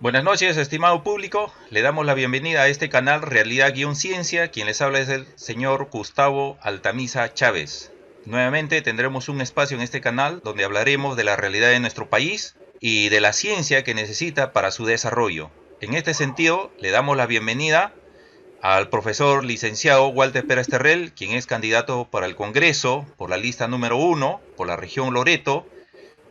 Buenas noches, estimado público. Le damos la bienvenida a este canal Realidad-Ciencia. Quien les habla es el señor Gustavo Altamisa Chávez. Nuevamente tendremos un espacio en este canal donde hablaremos de la realidad de nuestro país y de la ciencia que necesita para su desarrollo. En este sentido, le damos la bienvenida al profesor licenciado Walter Pérez Terrell, quien es candidato para el Congreso por la lista número 1, por la región Loreto,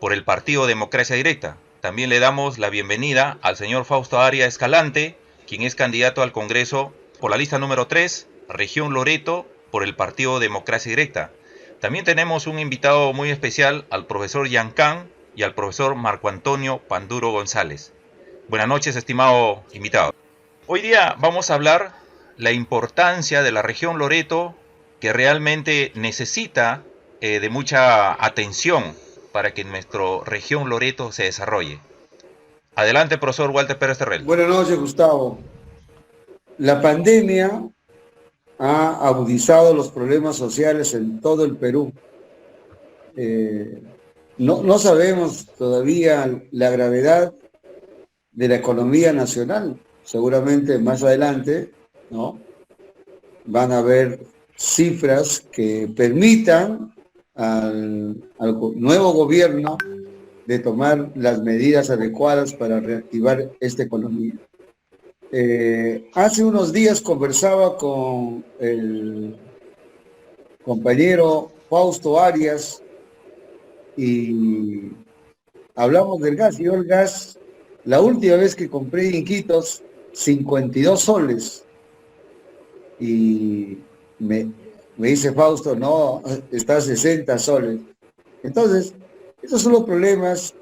por el Partido Democracia Directa. También le damos la bienvenida al señor Fausto Arias Escalante, quien es candidato al Congreso por la lista número 3, región Loreto, por el Partido Democracia Directa. También tenemos un invitado muy especial al profesor Yancán y al profesor Marco Antonio Panduro González. Buenas noches, estimado invitado. Hoy día vamos a hablar la importancia de la región Loreto, que realmente necesita de mucha atención para que nuestra región Loreto se desarrolle. Adelante, profesor Walter Pérez Terrell. Buenas noches, Gustavo. La pandemia ha agudizado los problemas sociales en todo el Perú. No sabemos todavía la gravedad de la economía nacional. Seguramente más adelante, ¿no?, van a haber cifras que permitan al nuevo gobierno de tomar las medidas adecuadas para reactivar esta economía. Hace unos días conversaba con el compañero Fausto Arias y hablamos del gas. Yo el gas, la última vez que compré en Iquitos, 52 soles. Y me dice Fausto, no, está a 60 soles. Entonces, esos son los problemas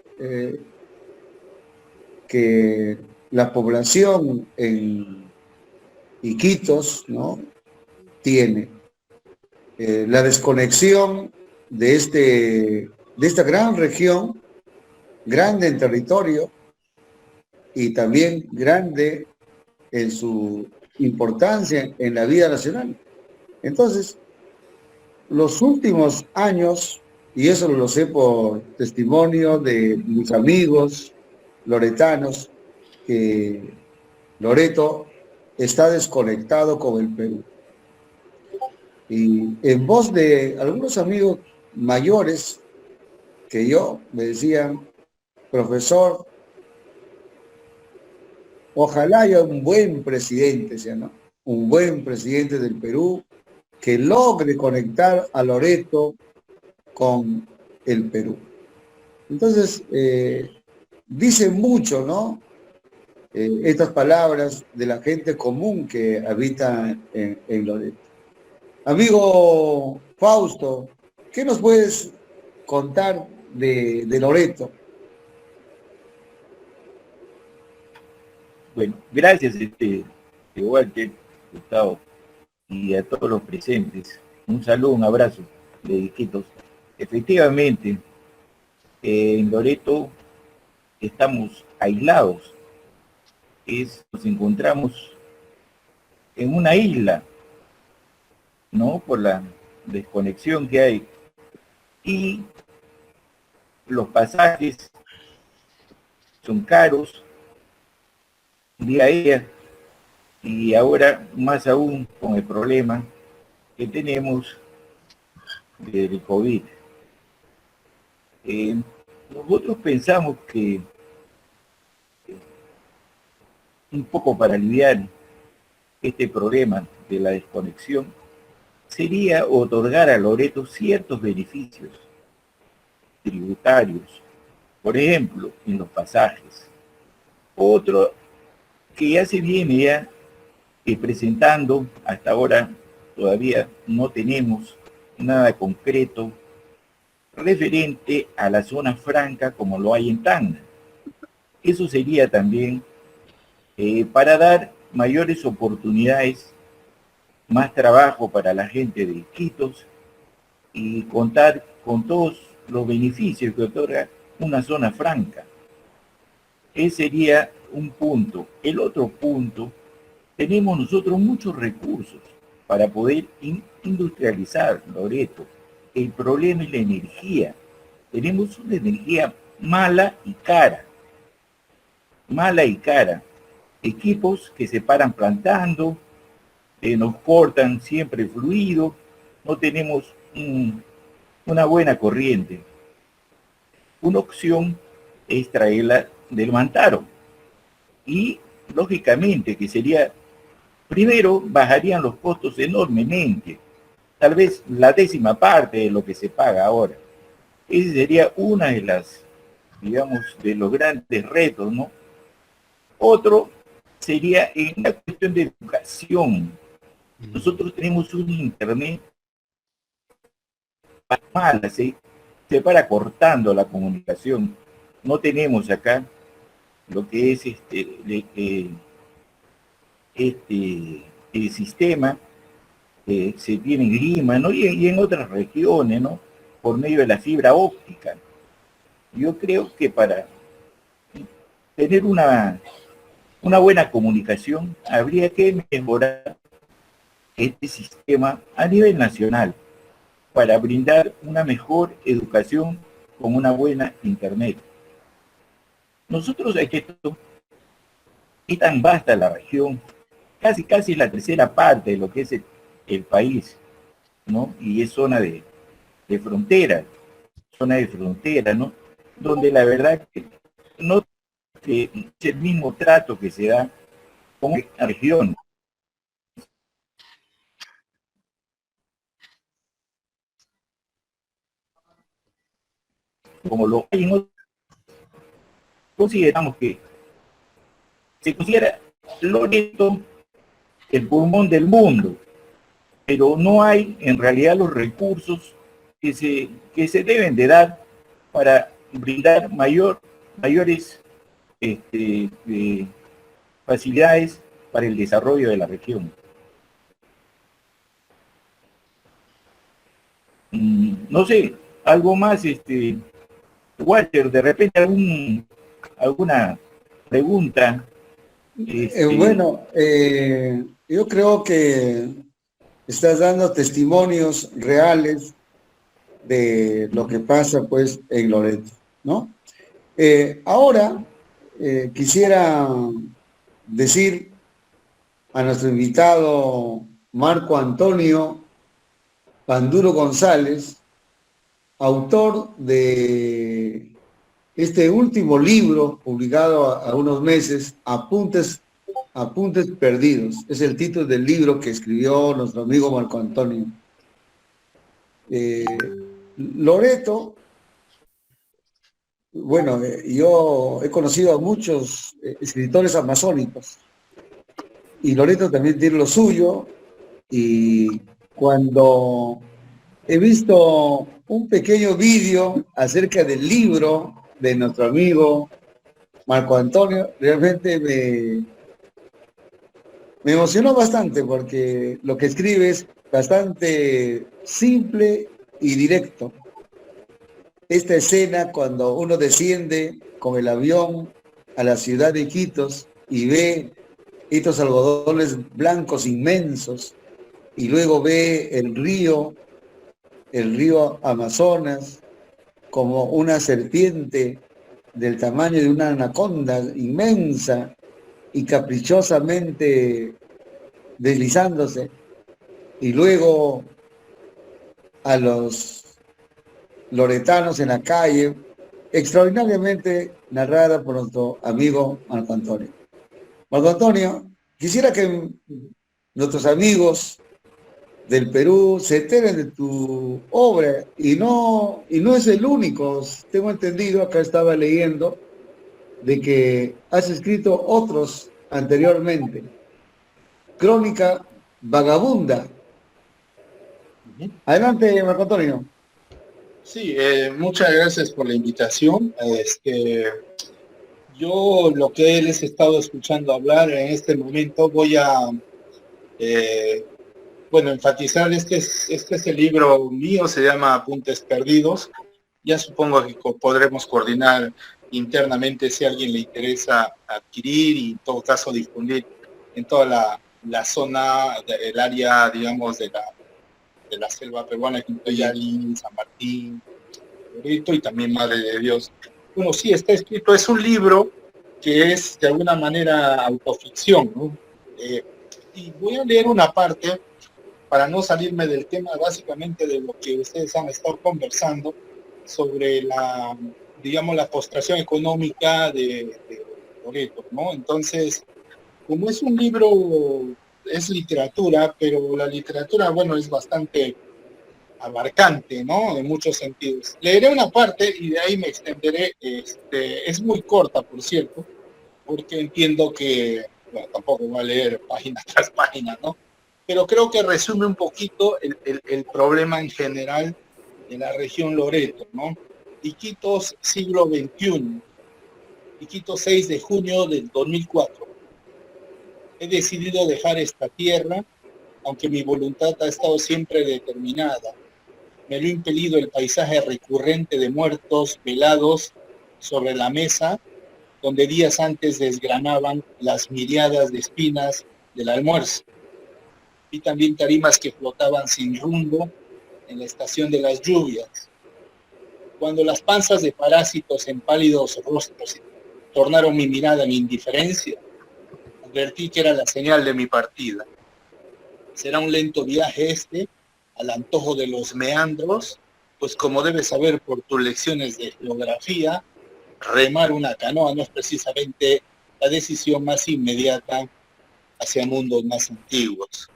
que la población en Iquitos, ¿no?, tiene. La desconexión de esta gran región, grande en territorio y también grande en su importancia en la vida nacional. Entonces, los últimos años, y eso lo sé por testimonio de mis amigos loretanos, que Loreto está desconectado con el Perú. Y en voz de algunos amigos mayores que yo me decían, profesor, ojalá haya un buen presidente, ¿no?, un buen presidente del Perú que logre conectar a Loreto con el Perú. Entonces, dice mucho, ¿no?, estas palabras de la gente común que habita en Loreto. Amigo Fausto, ¿qué nos puedes contar de Loreto? Bueno, gracias, Walter, Gustavo, y a todos los presentes. Un saludo, un abrazo de Iquitos. Efectivamente, en Loreto estamos aislados. Nos encontramos en una isla, ¿no?, por la desconexión que hay. Y los pasajes son caros, día a día, y ahora más aún con el problema que tenemos del COVID. Nosotros pensamos que un poco para aliviar este problema de la desconexión sería otorgar a Loreto ciertos beneficios tributarios, por ejemplo, en los pasajes. Otro que ya se viene presentando, hasta ahora todavía no tenemos nada concreto referente a la zona franca como lo hay en Tacna. Eso sería también para dar mayores oportunidades, más trabajo para la gente de Iquitos y contar con todos los beneficios que otorga una zona franca. Ese sería un punto. El otro punto, tenemos nosotros muchos recursos para poder industrializar Loreto. El problema es la energía. Tenemos una energía mala y cara. mala y cara. Equipos que se paran plantando, nos cortan siempre el fluido, no tenemos una buena corriente. Una opción es traerla del Mantaro. Y, lógicamente, que sería, primero, bajarían los costos enormemente, tal vez la 10ª parte de lo que se paga ahora. Ese sería una de las, digamos, de los grandes retos, ¿no? Otro sería en la cuestión de educación. Nosotros tenemos un internet mal, se para cortando la comunicación. No tenemos acá lo que es el sistema que se tiene en Lima, ¿no? Y en otras regiones, ¿no? Por medio de la fibra óptica. Yo creo que para tener una buena comunicación habría que mejorar este sistema a nivel nacional para brindar una mejor educación con una buena internet. Nosotros aquí es tan vasta la región, casi la 3ª parte de lo que es el país, ¿no? Y es zona de frontera, ¿no? Donde la verdad que no es el mismo trato que se da con la región. Como lo hay en otros, consideramos que se considera Loreto el pulmón del mundo, pero no hay en realidad los recursos que se deben de dar para brindar mayores facilidades para el desarrollo de la región. No sé, algo más, Walter, de repente alguna pregunta. Bueno, yo creo que estás dando testimonios reales de lo que pasa pues en Loreto, ¿no? Ahora quisiera decir a nuestro invitado Marco Antonio Panduro González, autor de este último libro publicado a unos meses, Apuntes Perdidos. Es el título del libro que escribió nuestro amigo Marco Antonio. Loreto, bueno, yo he conocido a muchos escritores amazónicos y Loreto también tiene lo suyo, y cuando he visto un pequeño vídeo acerca del libro de nuestro amigo Marco Antonio, realmente me emocionó bastante porque lo que escribe es bastante simple y directo. Esta escena cuando uno desciende con el avión a la ciudad de Iquitos y ve estos algodones blancos inmensos y luego ve el río Amazonas como una serpiente del tamaño de una anaconda inmensa y caprichosamente deslizándose, y luego a los loretanos en la calle, extraordinariamente narrada por nuestro amigo Marco Antonio. Marco Antonio, quisiera que nuestros amigos del Perú se enteren de tu obra, y no es el único. Tengo entendido, acá estaba leyendo, de que has escrito otros anteriormente. Crónica Vagabunda. Adelante, Marco Antonio. Sí, muchas gracias por la invitación. Yo lo que les he estado escuchando hablar en este momento voy a enfatizar, este es el libro mío, se llama Apuntes Perdidos. Ya supongo que podremos coordinar internamente si a alguien le interesa adquirir y en todo caso difundir en toda la zona, el área, digamos, de la selva peruana, Quintoyali, San Martín, Loreto y también Madre de Dios. Bueno, sí, está escrito, es un libro que es de alguna manera autoficción, ¿no? Y voy a leer una parte para no salirme del tema básicamente de lo que ustedes han estado conversando sobre la, digamos, la postración económica de Loreto, ¿no? Entonces, como es un libro, es literatura, pero la literatura, bueno, es bastante abarcante, ¿no? En muchos sentidos. Leeré una parte y de ahí me extenderé. Es muy corta, por cierto, porque entiendo que, bueno, tampoco voy a leer página tras página, ¿no? Pero creo que resume un poquito el problema en general de la región Loreto, ¿no? Iquitos, siglo XXI. Iquitos, 6 de junio del 2004. He decidido dejar esta tierra, aunque mi voluntad ha estado siempre determinada. Me lo ha impelido el paisaje recurrente de muertos velados sobre la mesa, donde días antes desgranaban las miriadas de espinas del almuerzo. Y también tarimas que flotaban sin rumbo en la estación de las lluvias. Cuando las panzas de parásitos en pálidos rostros tornaron mi mirada en indiferencia, advertí que era la señal de mi partida. Será un lento viaje este, al antojo de los meandros, pues como debes saber por tus lecciones de geografía, remar una canoa no es precisamente la decisión más inmediata hacia mundos más antiguos.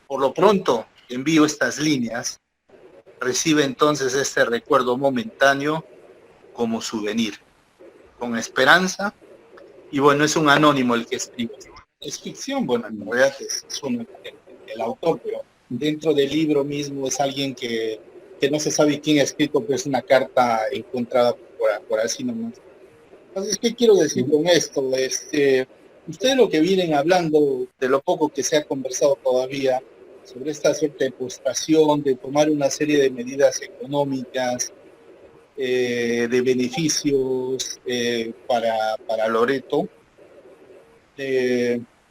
Por lo pronto, envío estas líneas, recibe entonces este recuerdo momentáneo como souvenir, con esperanza, y bueno, es un anónimo el que escribe. Es ficción, bueno, en realidad es el autor, pero dentro del libro mismo es alguien que no se sabe quién ha escrito, pero es una carta encontrada por así nomás. Entonces, ¿qué quiero decir con esto? Ustedes lo que vienen hablando de lo poco que se ha conversado todavía sobre esta suerte de postración, de tomar una serie de medidas económicas, de beneficios para Loreto,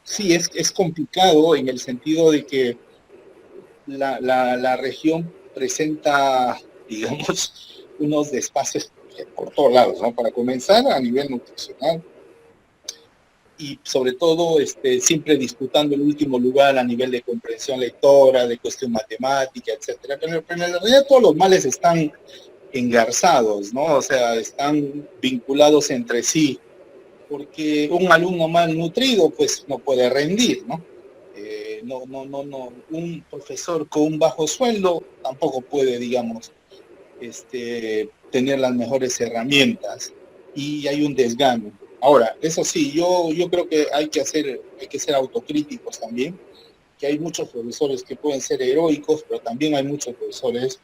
sí, es complicado en el sentido de que la región presenta, digamos, unos desfases por todos lados, ¿no? Para comenzar, a nivel nutricional, y sobre todo siempre disputando el último lugar a nivel de comprensión lectora, de cuestión matemática, etcétera. Pero en realidad todos los males están engarzados, ¿no? O sea, están vinculados entre sí, porque un alumno mal nutrido pues no puede rendir, ¿no? No, un profesor con un bajo sueldo tampoco puede, digamos, tener las mejores herramientas, y hay un desgano. Ahora, eso sí, yo creo que hay que ser autocríticos también, que hay muchos profesores que pueden ser heroicos, pero también hay muchos profesores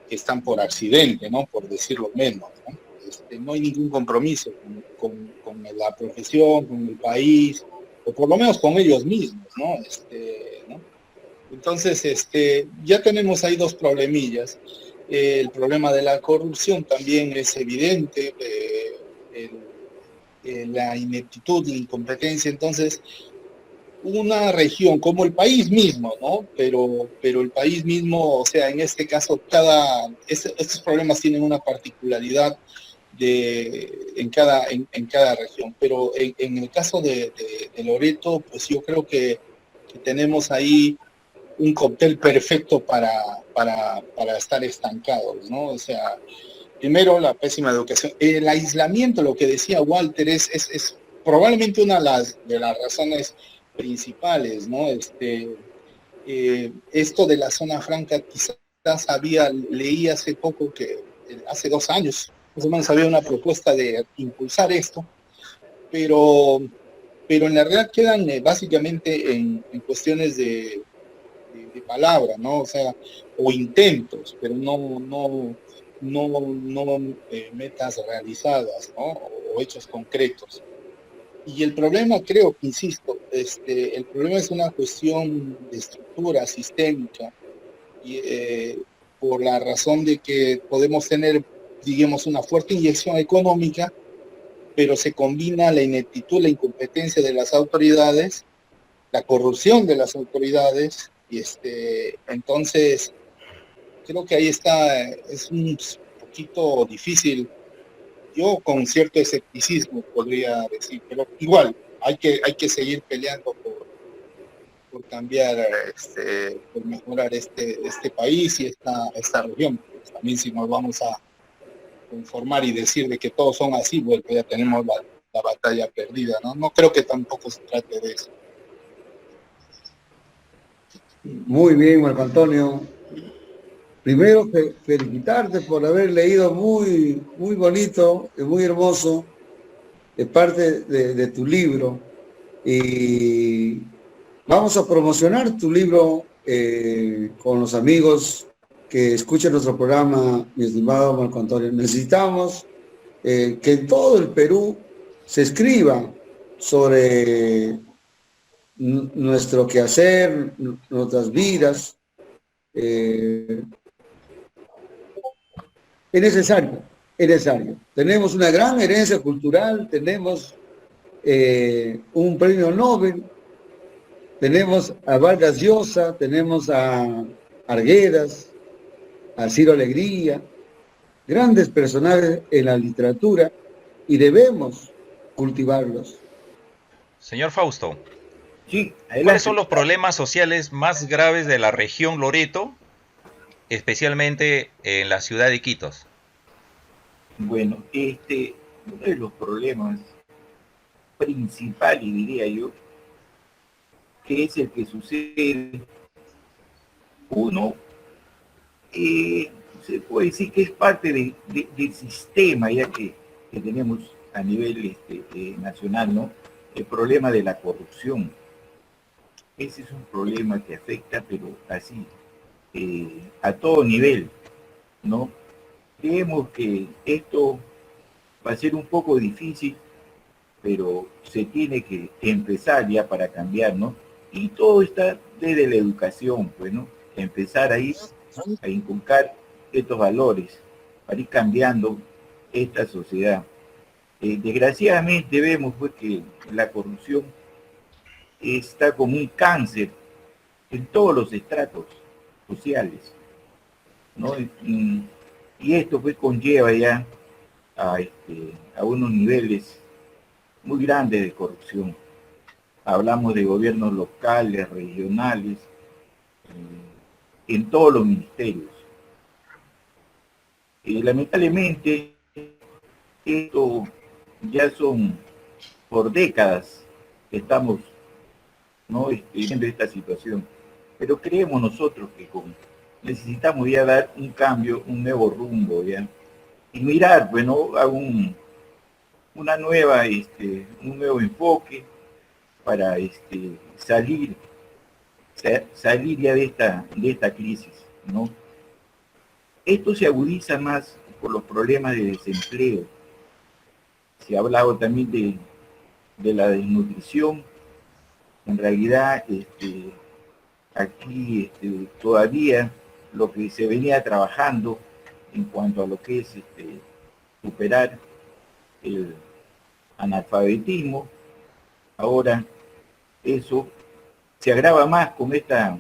que están por accidente, ¿no? Por decirlo menos, ¿no? No hay ningún compromiso con la profesión, con el país, o por lo menos con ellos mismos, ¿no? ¿No? Entonces, ya tenemos ahí dos problemillas. El problema de la corrupción también es evidente, la ineptitud, la incompetencia. Entonces, una región como el país mismo, ¿no? Pero el país mismo, o sea, en este caso, estos problemas tienen una particularidad en cada región. Pero en el caso de Loreto, pues yo creo que tenemos ahí un cóctel perfecto para estar estancados, ¿no? O sea, primero la pésima educación. El aislamiento, lo que decía Walter, es probablemente una de las razones principales, ¿no? Esto de la zona franca, quizás leí hace poco que, hace 2 años, más o menos había una propuesta de impulsar esto, pero en la realidad quedan básicamente en cuestiones de palabra, ¿no? O sea, o intentos, pero no metas realizadas, ¿no? O hechos concretos. Y el problema, creo, insisto, el problema es una cuestión de estructura sistémica, y, por la razón de que podemos tener, digamos, una fuerte inyección económica, pero se combina la ineptitud, la incompetencia de las autoridades, la corrupción de las autoridades, y entonces creo que ahí es un poquito difícil yo con cierto escepticismo podría decir, pero igual hay que seguir peleando por cambiar, por mejorar este país y esta región. Pues también si nos vamos a conformar y decir de que todos son así, bueno, ya tenemos la batalla perdida, ¿no? No creo que tampoco se trate de eso. Muy bien, Marco Antonio. Primero, felicitarte por haber leído muy, muy bonito y muy hermoso de parte de tu libro. Y vamos a promocionar tu libro con los amigos que escuchan nuestro programa, mi estimado Marco Antonio. Necesitamos que en todo el Perú se escriba sobre nuestro quehacer, nuestras vidas. Es necesario, es necesario. Tenemos una gran herencia cultural, tenemos un premio Nobel, tenemos a Vargas Llosa, tenemos a Arguedas, a Ciro Alegría, grandes personajes en la literatura y debemos cultivarlos. Señor Fausto, Sí, ¿cuáles adelante. son los problemas sociales más graves de la región Loreto, especialmente en la ciudad de Iquitos? Bueno, uno de los problemas principales, diría yo, que es el que sucede, uno, se puede decir que es parte del sistema ya que tenemos a nivel nacional, ¿no? El problema de la corrupción. Ese es un problema que afecta, pero así, a todo nivel, ¿no? Creemos que esto va a ser un poco difícil, pero se tiene que empezar ya para cambiar, ¿no? Y todo está desde la educación, pues, ¿no? Empezar ahí a inculcar estos valores para ir cambiando esta sociedad. Desgraciadamente vemos pues que la corrupción está como un cáncer en todos los estratos sociales, ¿no? Y esto pues conlleva ya a unos niveles muy grandes de corrupción. Hablamos de gobiernos locales, regionales, en todos los ministerios. Lamentablemente, esto ya son por décadas que estamos, ¿no? Viendo esta situación. Pero creemos nosotros que necesitamos ya dar un cambio, un nuevo rumbo, ¿ya? Y mirar, bueno, a una nueva, un nuevo enfoque para salir ya de esta crisis, ¿no? Esto se agudiza más por los problemas de desempleo. Se ha hablado también de la desnutrición. En realidad, aquí todavía lo que se venía trabajando en cuanto a lo que es superar el analfabetismo, ahora eso se agrava más con esta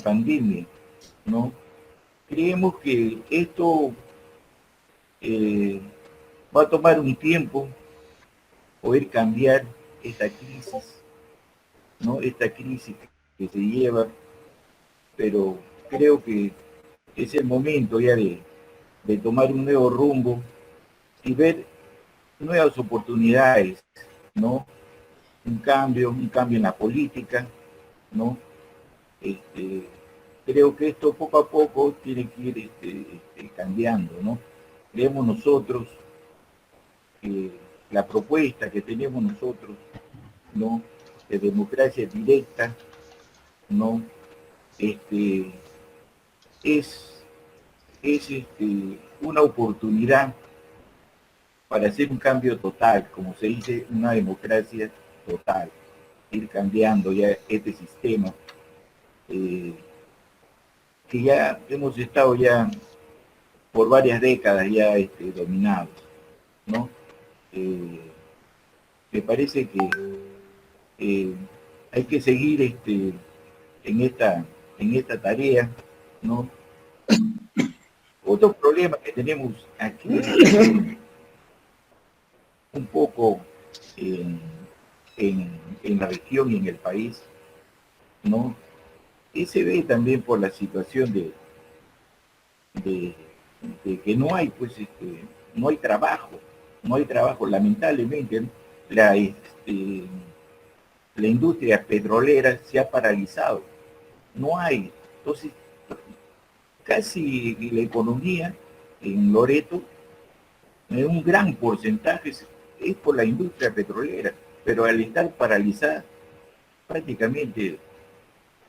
pandemia, ¿no? Creemos que esto va a tomar un tiempo poder cambiar esta crisis, ¿no? Esta crisis que se lleva, pero creo que es el momento ya de tomar un nuevo rumbo y ver nuevas oportunidades, ¿no? Un cambio en la política, ¿no? Creo que esto poco a poco tiene que ir cambiando, ¿no? Creemos nosotros que la propuesta que tenemos nosotros, ¿no? De democracia directa, ¿no? Es una oportunidad para hacer un cambio total, como se dice, una democracia total, ir cambiando ya este sistema que ya hemos estado ya por varias décadas ya dominados, ¿no? Me parece que hay que seguir en esta tarea, ¿no? Otro problema que tenemos aquí un poco en, en la región y en el país, ¿no? Y se ve también por la situación de, de que no hay, pues, no hay trabajo, lamentablemente, ¿no? La industria petrolera se ha paralizado, no hay, entonces casi la economía en Loreto, un gran porcentaje es por la industria petrolera, pero al estar paralizada, prácticamente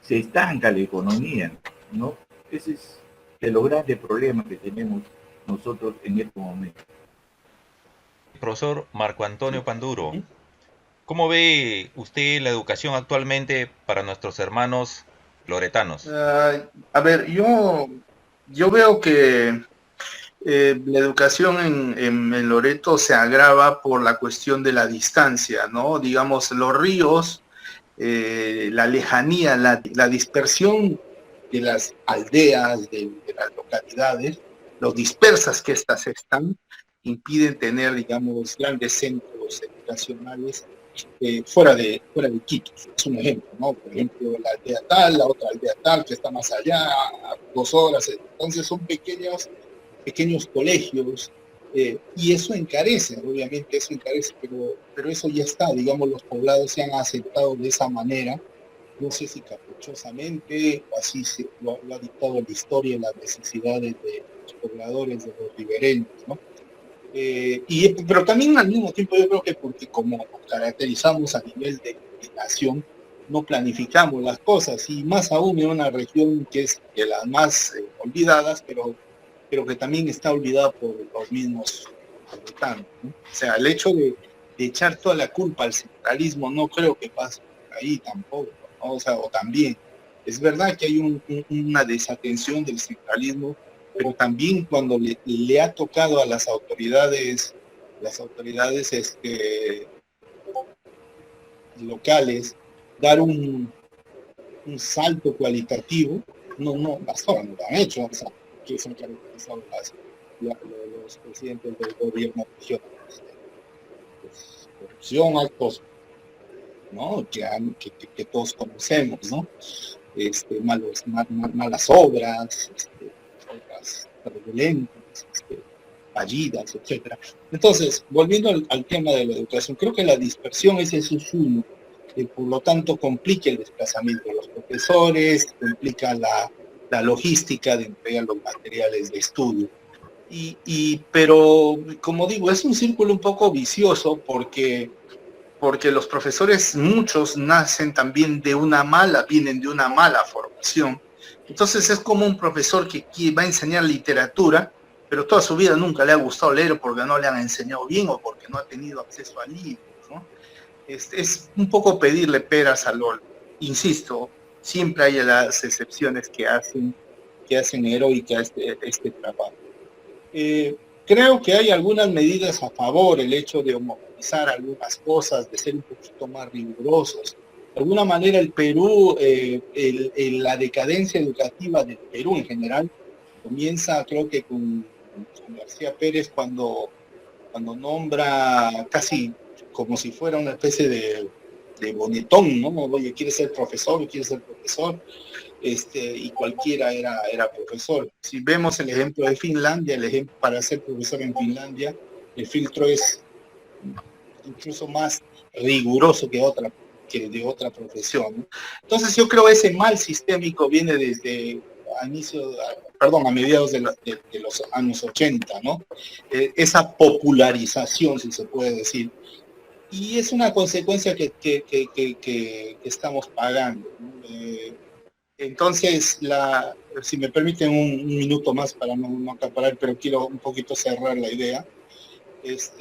se estanca la economía, ¿no? Ese es de los grandes problemas que tenemos nosotros en este momento. Profesor Marco Antonio Sí. Panduro, ¿cómo ve usted la educación actualmente para nuestros hermanos loretanos? A ver, yo veo que la educación en Loreto se agrava por la cuestión de la distancia, ¿no? Digamos, los ríos, la lejanía, la dispersión de las aldeas, de las localidades, lo dispersas que éstas están, impiden tener, digamos, grandes centros educacionales fuera de Quito. Es un ejemplo, ¿no? Por ejemplo, la aldea tal, la otra aldea tal, que está más allá, a 2 horas. Entonces son pequeños colegios, y eso encarece, obviamente eso encarece, pero eso ya está, digamos, los poblados se han aceptado de esa manera, no sé si caprichosamente o así lo ha dictado la historia y las necesidades de los pobladores, de los ribereños, ¿no? Pero también al mismo tiempo yo creo que porque como nos caracterizamos a nivel de nación, no planificamos las cosas, y más aún en una región que es de las más olvidadas, pero que también está olvidada por los mismos habitantes, ¿no? O sea, el hecho de echar toda la culpa al centralismo no creo que pase por ahí tampoco, ¿no? O sea, o también, es verdad que hay una desatención del centralismo, pero también cuando le ha tocado a las autoridades locales dar un salto cualitativo, hasta ahora no lo han hecho, o sea, que son caracterizados los presidentes del gobierno regionales. Pues, corrupción, actos, ¿no? Que todos conocemos, ¿no? Malas obras, obras fraudulentas, fallidas, etcétera. Entonces, volviendo al tema de la educación, creo que la dispersión es uno, por lo tanto complica el desplazamiento de los profesores, complica la logística de entregar los materiales de estudio. Pero, como digo, es un círculo un poco vicioso porque los profesores, muchos nacen también vienen de una mala formación. Entonces es como un profesor que va a enseñar literatura, pero toda su vida nunca le ha gustado leer porque no le han enseñado bien o porque no ha tenido acceso a libros, ¿no? Es un poco pedirle peras al olmo. Insisto, siempre hay las excepciones que hacen heroica este trabajo. Creo que hay algunas medidas a favor, el hecho de homogeneizar algunas cosas, de ser un poquito más rigurosos. De alguna manera el Perú, la decadencia educativa del Perú en general, comienza creo que con García Pérez cuando nombra casi como si fuera una especie de bonetón, ¿no? Oye, ¿quieres ser profesor? ¿Quieres ser profesor? Y cualquiera era profesor. Si vemos el ejemplo de Finlandia, el ejemplo para ser profesor en Finlandia, el filtro es incluso más riguroso que de otra profesión, ¿no? Entonces yo creo que ese mal sistémico viene desde a mediados de los años 80, ¿no? Esa popularización, si se puede decir, y es una consecuencia que estamos pagando, ¿no? Entonces, si me permiten un minuto más para no acaparar, pero quiero un poquito cerrar la idea, es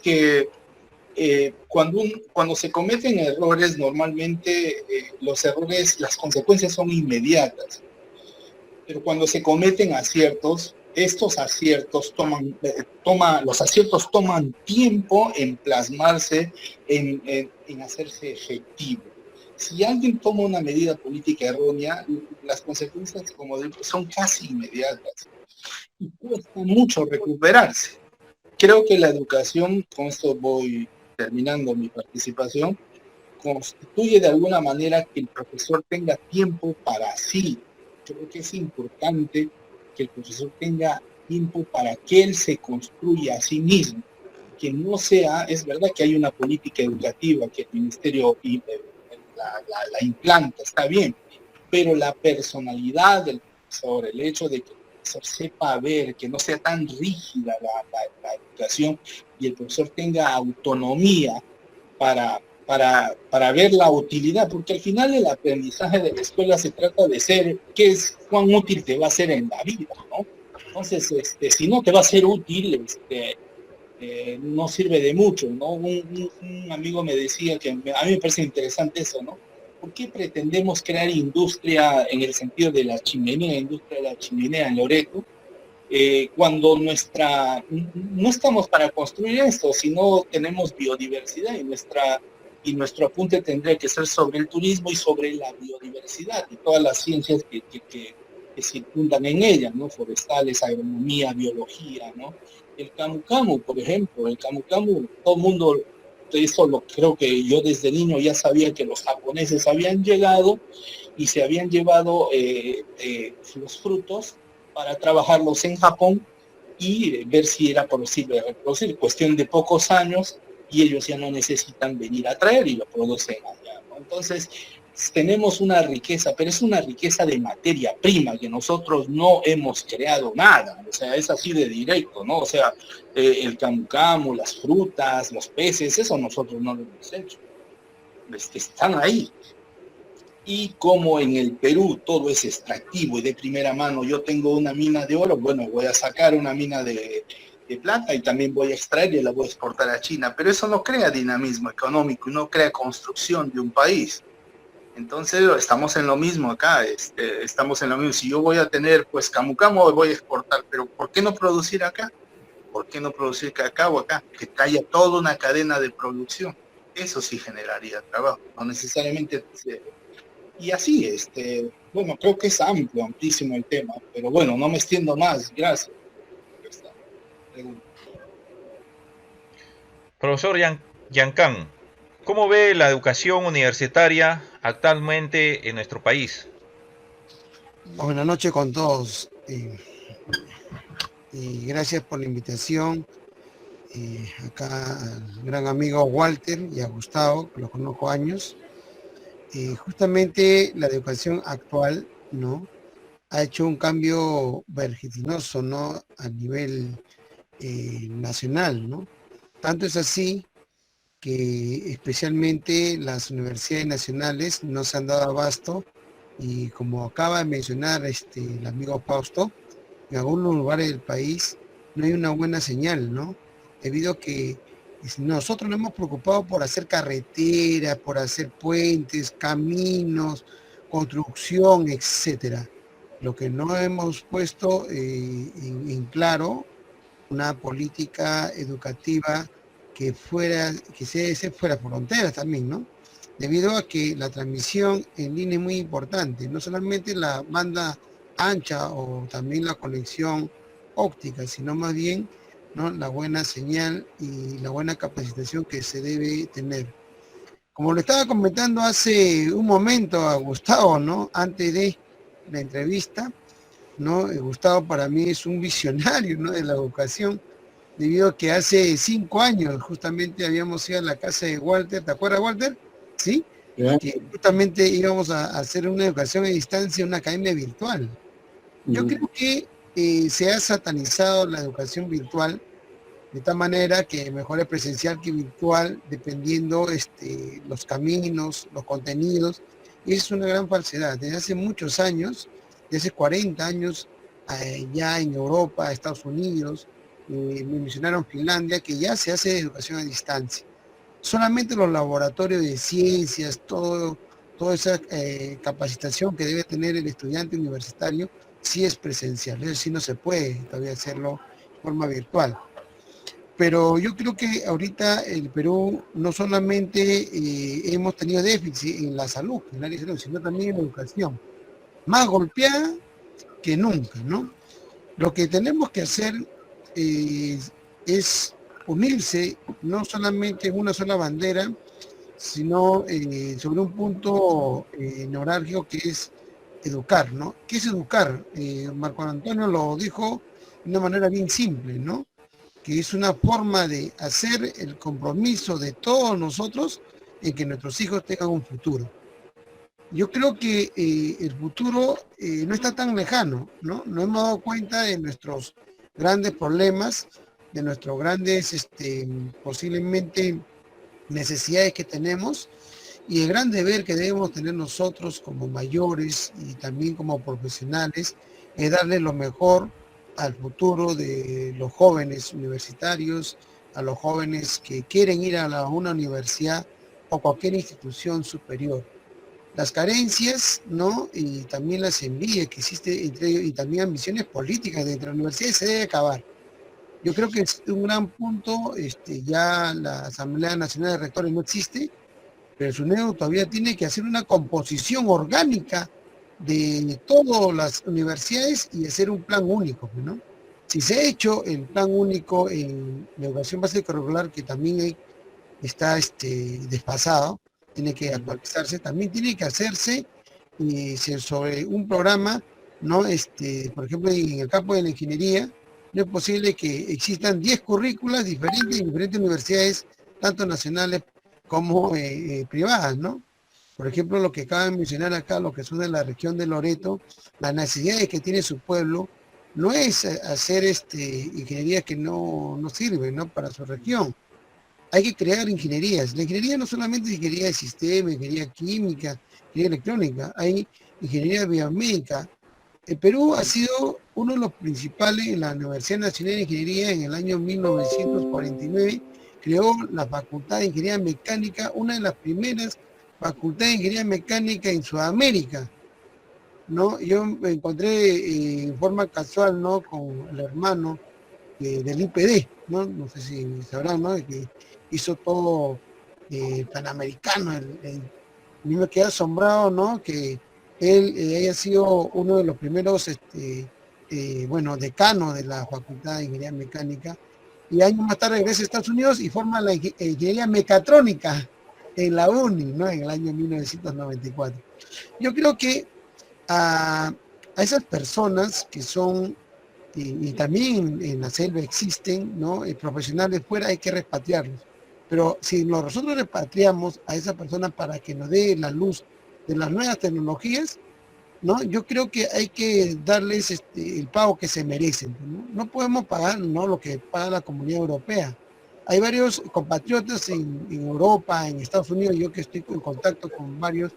que cuando se cometen errores, normalmente los errores, las consecuencias son inmediatas, pero cuando se cometen aciertos, estos aciertos los aciertos toman tiempo en plasmarse, en hacerse efectivo. Si alguien toma una medida política errónea, las consecuencias, como digo, son casi inmediatas y cuesta mucho recuperarse. creo que la educación, con esto voy terminando mi participación, constituye de alguna manera que el profesor tenga tiempo para sí. Creo que es importante que el profesor tenga tiempo para que él se construya a sí mismo, que no sea, es verdad que hay una política educativa que el ministerio la implanta, está bien, pero la personalidad del profesor, el hecho de que el profesor sepa ver, que no sea tan rígida la educación y el profesor tenga autonomía para ver la utilidad, porque al final el aprendizaje de la escuela se trata de ser, qué es, cuán útil te va a ser en la vida, ¿no? Entonces, si no te va a ser útil, no sirve de mucho, ¿no? Un amigo me decía que a mí me parece interesante eso, ¿no? ¿Por qué pretendemos crear industria en el sentido de la chimenea, industria de la chimenea en Loreto, cuando no estamos para construir esto, sino tenemos biodiversidad y nuestro apunte tendría que ser sobre el turismo y sobre la biodiversidad y todas las ciencias que circundan en ella, ¿no? Forestales, agronomía, biología, ¿no? El camu camu, por ejemplo, el camu camu, todo el mundo, eso creo que yo desde niño ya sabía que los japoneses habían llegado y se habían llevado los frutos para trabajarlos en Japón y ver si era posible reproducir. Cuestión de pocos años y ellos ya no necesitan venir a traer y lo producen allá, ¿no? Entonces, tenemos una riqueza, pero es una riqueza de materia prima que nosotros no hemos creado nada, o sea, es así de directo, ¿no? O sea, el camu camu, las frutas, los peces, eso nosotros no lo hemos hecho. Están ahí. Y como en el Perú todo es extractivo y de primera mano, yo tengo una mina de oro, bueno, voy a sacar una mina de plata y también voy a extraer y la voy a exportar a China, pero eso no crea dinamismo económico y no crea construcción de un país. Entonces estamos en lo mismo acá, estamos en lo mismo. Si yo voy a tener pues camu camu, voy a exportar, pero ¿por qué no producir acá? ¿Por qué no producir cacao acá? Que haya toda una cadena de producción. Eso sí generaría trabajo, no necesariamente. Y así, bueno, creo que es amplio, amplísimo el tema, pero bueno, no me extiendo más, gracias. Profesor Yancán, ¿cómo ve la educación universitaria actualmente en nuestro país? Buenas noches con todos y gracias por la invitación. Acá al gran amigo Walter y a Gustavo, que los conozco años. Justamente la educación actual, ¿no?, ha hecho un cambio vertiginoso, ¿no?, a nivel nacional, ¿no? Tanto es así que especialmente las universidades nacionales no se han dado abasto y como acaba de mencionar el amigo Fausto, en algunos lugares del país no hay una buena señal, ¿no? Debido a que nosotros nos hemos preocupado por hacer carreteras, por hacer puentes, caminos, construcción, etcétera. Lo que no hemos puesto en claro, una política educativa que se fuera fronteras también, ¿no? Debido a que la transmisión en línea es muy importante, no solamente la banda ancha o también la conexión óptica, sino más bien, ¿no?, la buena señal y la buena capacitación que se debe tener. Como lo estaba comentando hace un momento a Gustavo, ¿no?, antes de la entrevista, ¿no? Gustavo para mí es un visionario, ¿no?, de la educación, debido a que hace 5 años justamente habíamos ido a la casa de Walter, ¿te acuerdas, Walter? ¿Sí? Yeah. Que justamente íbamos a hacer una educación a distancia, una academia virtual. Yo creo que se ha satanizado la educación virtual de tal manera que mejor es presencial que virtual, dependiendo los caminos, los contenidos, y es una gran falsedad. Desde hace muchos años, desde hace 40 años, ya en Europa, Estados Unidos, me mencionaron Finlandia, que ya se hace educación a distancia. Solamente los laboratorios de ciencias, toda esa capacitación que debe tener el estudiante universitario, sí es presencial. Es decir, no se puede todavía hacerlo de forma virtual. Pero yo creo que ahorita el Perú no solamente hemos tenido déficit en la salud, en el área de salud, sino también en la educación. Más golpeada que nunca, ¿no? Lo que tenemos que hacer es unirse no solamente en una sola bandera, sino sobre un punto neurálgico que es educar, ¿no? ¿Qué es educar? Marco Antonio lo dijo de una manera bien simple, ¿no? Que es una forma de hacer el compromiso de todos nosotros en que nuestros hijos tengan un futuro. Yo creo que el futuro no está tan lejano, ¿no? Nos hemos dado cuenta de nuestros grandes problemas, de nuestros grandes, posiblemente, necesidades que tenemos y el gran deber que debemos tener nosotros como mayores y también como profesionales es darle lo mejor al futuro de los jóvenes universitarios, a los jóvenes que quieren ir a una universidad o cualquier institución superior. Las carencias, ¿no? Y también las envidias que existe entre ellos y también ambiciones políticas dentro de la universidad se debe acabar. Yo creo que es un gran punto, ya la Asamblea Nacional de Rectores no existe, pero el SUNEDU todavía tiene que hacer una composición orgánica de todas las universidades y hacer un plan único, ¿no? Si se ha hecho el plan único en la educación básica regular, que también está desfasado, tiene que actualizarse, también tiene que hacerse sobre un programa, ¿no? Por ejemplo, en el campo de la ingeniería, no es posible que existan 10 currículas diferentes en diferentes universidades, tanto nacionales como privadas, ¿no? Por ejemplo, lo que acaba de mencionar acá, lo que son de la región de Loreto, las necesidades que tiene su pueblo, no es hacer ingeniería que no sirve, ¿no? Para su región. Hay que crear ingenierías. La ingeniería no solamente es ingeniería de sistema, ingeniería química, ingeniería electrónica, hay ingeniería biomédica. El Perú ha sido uno de los principales en la Universidad Nacional de Ingeniería en el año 1949, creó la Facultad de Ingeniería Mecánica, una de las primeras facultades de Ingeniería Mecánica en Sudamérica, ¿no? Yo me encontré en forma casual, ¿no? Con el hermano del IPD, ¿no? No sé si sabrán, ¿no? Que hizo todo panamericano. A mí me quedé asombrado, ¿no? Que él haya sido uno de los primeros, decanos de la Facultad de Ingeniería Mecánica, y años más tarde regresa a Estados Unidos y forma la ingeniería mecatrónica en la UNI, ¿no? En el año 1994. Yo creo que a esas personas que son, y también en la selva existen, ¿no? Profesionales fuera, hay que repatriarlos. Pero si nosotros repatriamos a esa persona para que nos dé la luz de las nuevas tecnologías, ¿no? Yo creo que hay que darles el pago que se merecen, ¿no? No podemos pagar, ¿no? Lo que paga la Comunidad Europea. Hay varios compatriotas en Europa, en Estados Unidos, yo que estoy en contacto con varios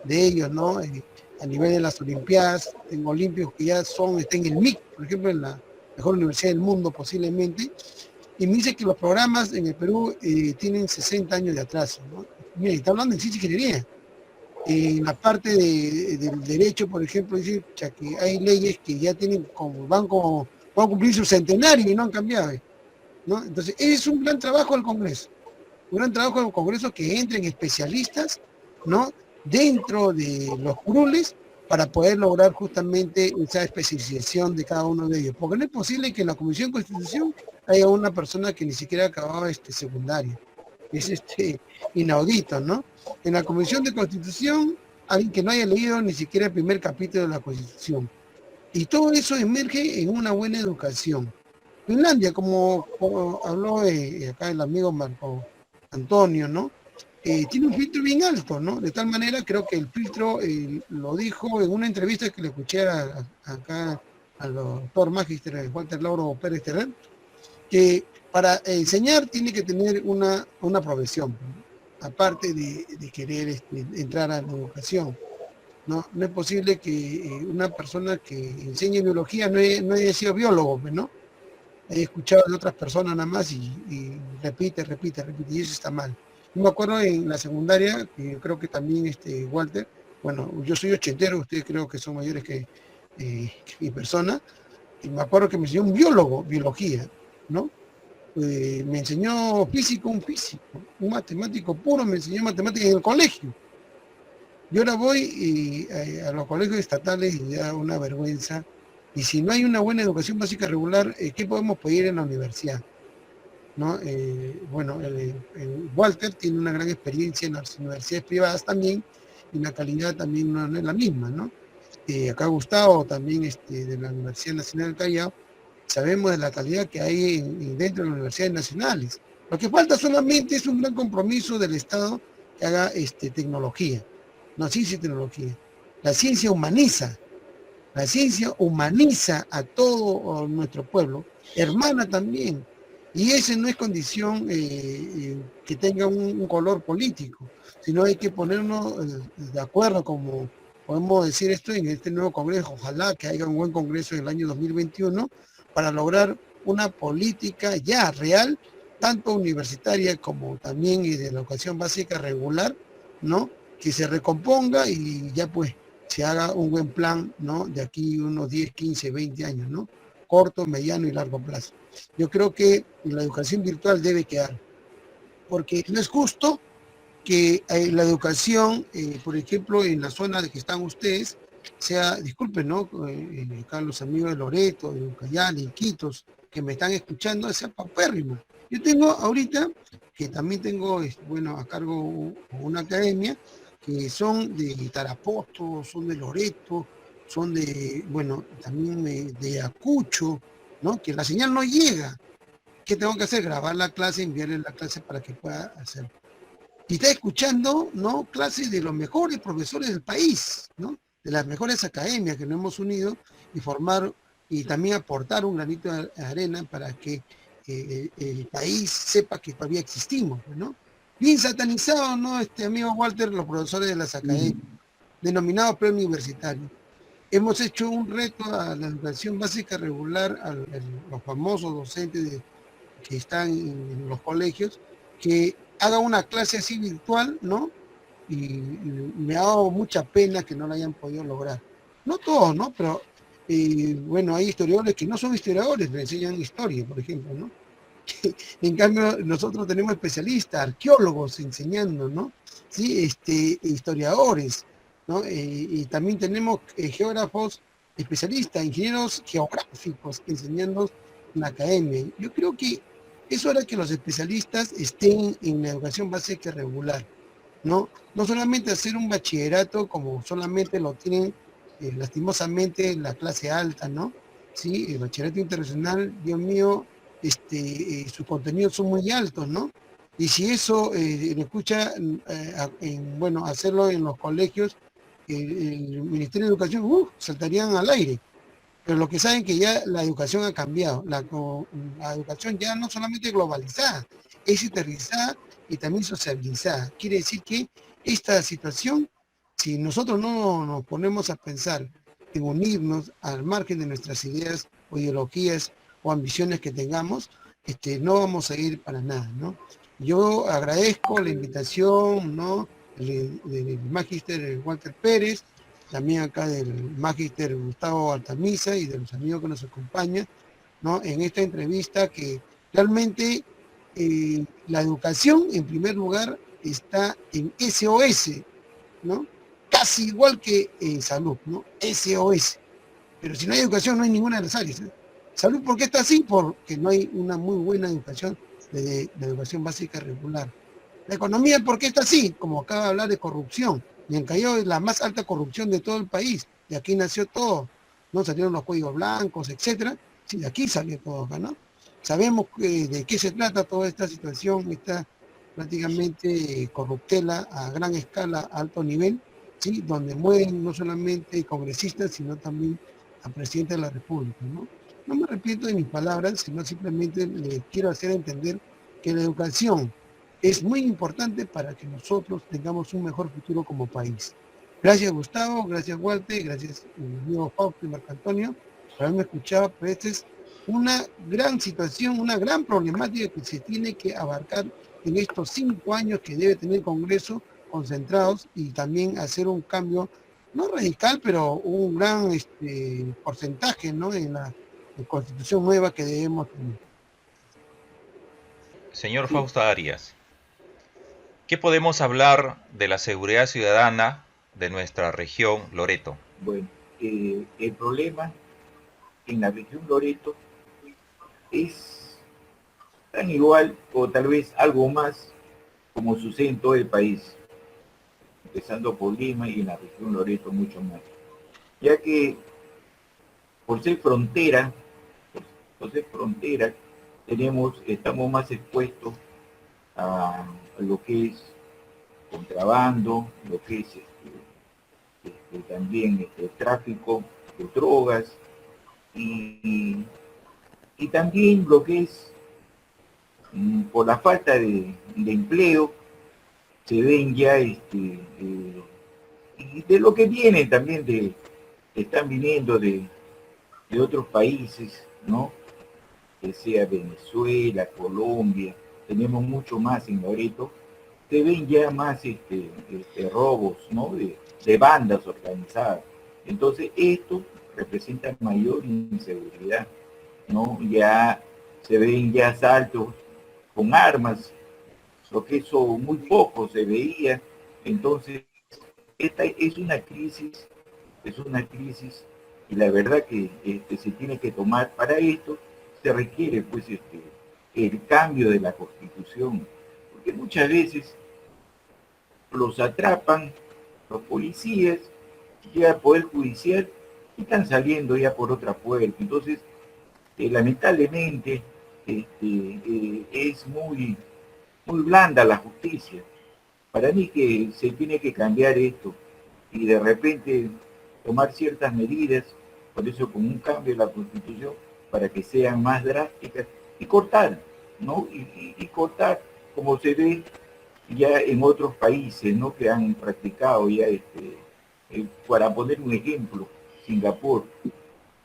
de ellos, ¿no? A nivel de las Olimpiadas, en olímpicos que ya están en el MIC, por ejemplo, en la mejor universidad del mundo posiblemente, y me dice que los programas en el Perú tienen 60 años de atraso, ¿no? Mira, está hablando de ciencia y ingeniería. En la parte del derecho, por ejemplo, dice que hay leyes que ya van a cumplir su centenario y no han cambiado, ¿no? Entonces, es un gran trabajo del Congreso. Un gran trabajo del Congreso que entren especialistas, ¿no? Dentro de los curules para poder lograr justamente esa especialización de cada uno de ellos. Porque no es posible que en la Comisión de Constitución haya una persona que ni siquiera acababa secundaria. Es inaudito, ¿no? En la Comisión de Constitución, alguien que no haya leído ni siquiera el primer capítulo de la Constitución. Y todo eso emerge en una buena educación. Finlandia, como habló acá el amigo Marco Antonio, ¿no? Tiene un filtro bien alto, ¿no? De tal manera, creo que el filtro lo dijo en una entrevista que le escuché acá al doctor magíster Walter Lauro Pérez Terrer, que para enseñar tiene que tener una profesión, ¿no? Aparte de querer entrar a la educación. No es posible que una persona que enseñe biología no haya sido biólogo, ¿no? He escuchado de otras personas nada más y repite, y eso está mal. Yo me acuerdo en la secundaria, que creo que también Walter, bueno, yo soy ochentero, ustedes creo que son mayores que mi persona, y me acuerdo que me enseñó un biólogo, biología, ¿no? Me enseñó físico, un matemático puro, me enseñó matemáticas en el colegio. Yo ahora voy a los colegios estatales y da una vergüenza. Y si no hay una buena educación básica regular, ¿qué podemos pedir en la universidad? ¿no? Bueno, Walter tiene una gran experiencia en las universidades privadas también, y la calidad también no es la misma, ¿no? Acá Gustavo también de la Universidad Nacional del Callao, sabemos de la calidad que hay dentro de las universidades nacionales. Lo que falta solamente es un gran compromiso del Estado que haga tecnología, no ciencia y tecnología. La ciencia humaniza a todo nuestro pueblo, hermana también, y esa no es condición que tenga un color político, sino hay que ponernos de acuerdo, como podemos decir esto en este nuevo Congreso. Ojalá que haya un buen Congreso en el año 2021 para lograr una política ya real, tanto universitaria como también de la educación básica regular, ¿no? Que se recomponga y ya pues se haga un buen plan, ¿no? De aquí unos 10, 15, 20 años, ¿no? Corto, mediano y largo plazo. Yo creo que la educación virtual debe quedar, porque no es justo que la educación, por ejemplo, en la zona de que están ustedes, sea, disculpen, ¿no? Acá los amigos de Loreto, de Ucayali, Iquitos, que me están escuchando, sea paupérrimo. Yo tengo ahorita, que también tengo, bueno, a cargo una academia, que son de Tarapoto, son de Loreto, son de, bueno, también de Acucho, ¿no? Que la señal no llega. ¿Qué tengo que hacer? Grabar la clase, enviarle la clase para que pueda hacer. Y está escuchando, ¿no? Clases de los mejores profesores del país, ¿no? De las mejores academias que nos hemos unido y formar y también aportar un granito de arena para que el país sepa que todavía existimos, ¿no? Bien satanizado, ¿no? Amigo Walter, los profesores de las academias, denominados preuniversitarios. Hemos hecho un reto a la educación básica regular, a los famosos docentes que están en los colegios, que haga una clase así virtual, ¿no? Y me ha dado mucha pena que no lo hayan podido lograr. No todos, ¿no? Pero, bueno, hay historiadores que no son historiadores, le enseñan historia, por ejemplo, ¿no? En cambio, nosotros tenemos especialistas, arqueólogos enseñando, ¿no? Sí, historiadores, ¿no? Y también tenemos geógrafos especialistas, ingenieros geográficos enseñando en la academia. Yo creo que es hora que los especialistas estén en la educación básica regular, ¿no? No solamente hacer un bachillerato como solamente lo tienen lastimosamente la clase alta, ¿no? Sí, el bachillerato internacional, Dios mío, sus contenidos son muy altos, ¿no? Y si eso lo escucha, bueno, hacerlo en los colegios, el Ministerio de Educación, saltarían al aire. Pero lo que saben que ya la educación ha cambiado, la educación ya no solamente globalizada, es interiorizada y también sociabilizada. Quiere decir que esta situación, si nosotros no nos ponemos a pensar en unirnos al margen de nuestras ideas o ideologías o ambiciones que tengamos, no vamos a ir para nada, ¿no? Yo agradezco la invitación, ¿no? Del magíster Walter Pérez, también acá del magíster Gustavo Altamisa y de los amigos que nos acompañan, ¿no? En esta entrevista que realmente la educación, en primer lugar, está en SOS, ¿no? Casi igual que en salud, ¿no? SOS. Pero si no hay educación, no hay ninguna de las áreas, ¿eh? Salud, ¿por qué está así? Porque no hay una muy buena educación de educación básica regular. La economía, ¿por qué está así? Como acaba de hablar de corrupción. Y en Callao es la más alta corrupción de todo el país. De aquí nació todo. No salieron los cuellos blancos, etcétera. Sí, de aquí salió todo acá, ¿no? Sabemos de qué se trata toda esta situación, esta prácticamente corruptela a gran escala, a alto nivel, ¿sí? Donde mueren no solamente congresistas, sino también a presidente de la República, ¿no? No me arrepiento de mis palabras, sino simplemente le quiero hacer entender que la educación es muy importante para que nosotros tengamos un mejor futuro como país. Gracias Gustavo, gracias Walter, gracias mi amigo Fausto y Marco Antonio por haberme escuchado, pero esta es una gran situación, una gran problemática que se tiene que abarcar en estos 5 años que debe tener el Congreso concentrados y también hacer un cambio, no radical, pero un gran porcentaje, ¿no? En la constitución nueva que debemos tener. Señor Fausto Arias, ¿qué podemos hablar de la seguridad ciudadana de nuestra región Loreto? Bueno, el problema en la región Loreto es tan igual o tal vez algo más como sucede en todo el país, empezando por Lima y en la región Loreto mucho más, ya que por ser frontera, estamos más expuestos a lo que es contrabando, lo que es también tráfico de drogas y también lo que es por la falta de empleo se ven ya y de lo que vienen también están viniendo de otros países, ¿no? Que sea Venezuela, Colombia, tenemos mucho más en Loreto, se ven ya más robos, ¿no? De bandas organizadas. Entonces esto representa mayor inseguridad, ¿no? Ya se ven ya asaltos con armas, lo que eso muy poco se veía. Entonces esta es una crisis, y la verdad que se tiene que tomar para esto, se requiere pues el cambio de la Constitución, porque muchas veces los atrapan los policías, llega al Poder Judicial y están saliendo ya por otra puerta. Entonces, lamentablemente, es muy blanda la justicia. Para mí que se tiene que cambiar esto y de repente tomar ciertas medidas, por eso con un cambio de la Constitución, para que sean más drásticas y cortar, ¿no? Y cortar como se ve ya en otros países, ¿no? Que han practicado ya, para poner un ejemplo, Singapur.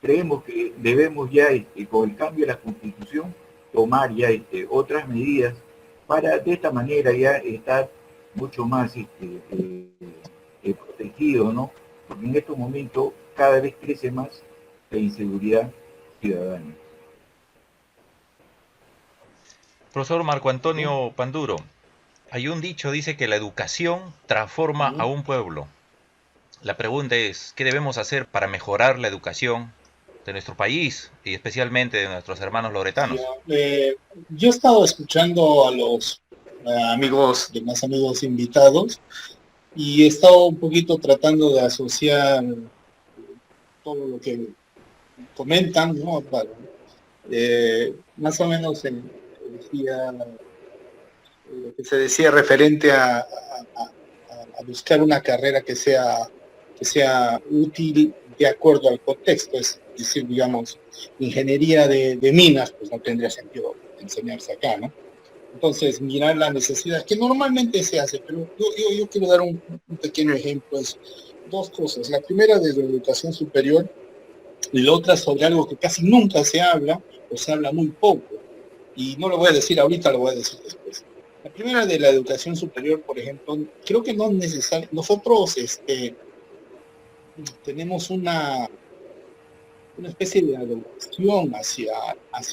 Creemos que debemos ya, con el cambio de la Constitución, tomar ya otras medidas para de esta manera ya estar mucho más protegidos, ¿no? Porque en estos momentos cada vez crece más la inseguridad ciudadana. Profesor Marco Antonio Panduro, hay un dicho, dice que la educación transforma a un pueblo. La pregunta es, ¿qué debemos hacer para mejorar la educación de nuestro país y especialmente de nuestros hermanos loretanos? Yo he estado escuchando a los demás amigos invitados, y he estado un poquito tratando de asociar todo lo que comentan, ¿no? Claro, más o menos lo que se decía referente a buscar una carrera que sea útil de acuerdo al contexto. Es decir, digamos, ingeniería de minas, pues no tendría sentido enseñarse acá, ¿no? Entonces, mirar la necesidad, que normalmente se hace, pero yo quiero dar un pequeño ejemplo. Es dos cosas. La primera de la educación superior y la otra sobre algo que casi nunca se habla o se habla muy poco. Y no lo voy a decir ahorita, lo voy a decir después. La primera de la educación superior, por ejemplo, creo que no es necesario. Nosotros tenemos una especie de adopción hacia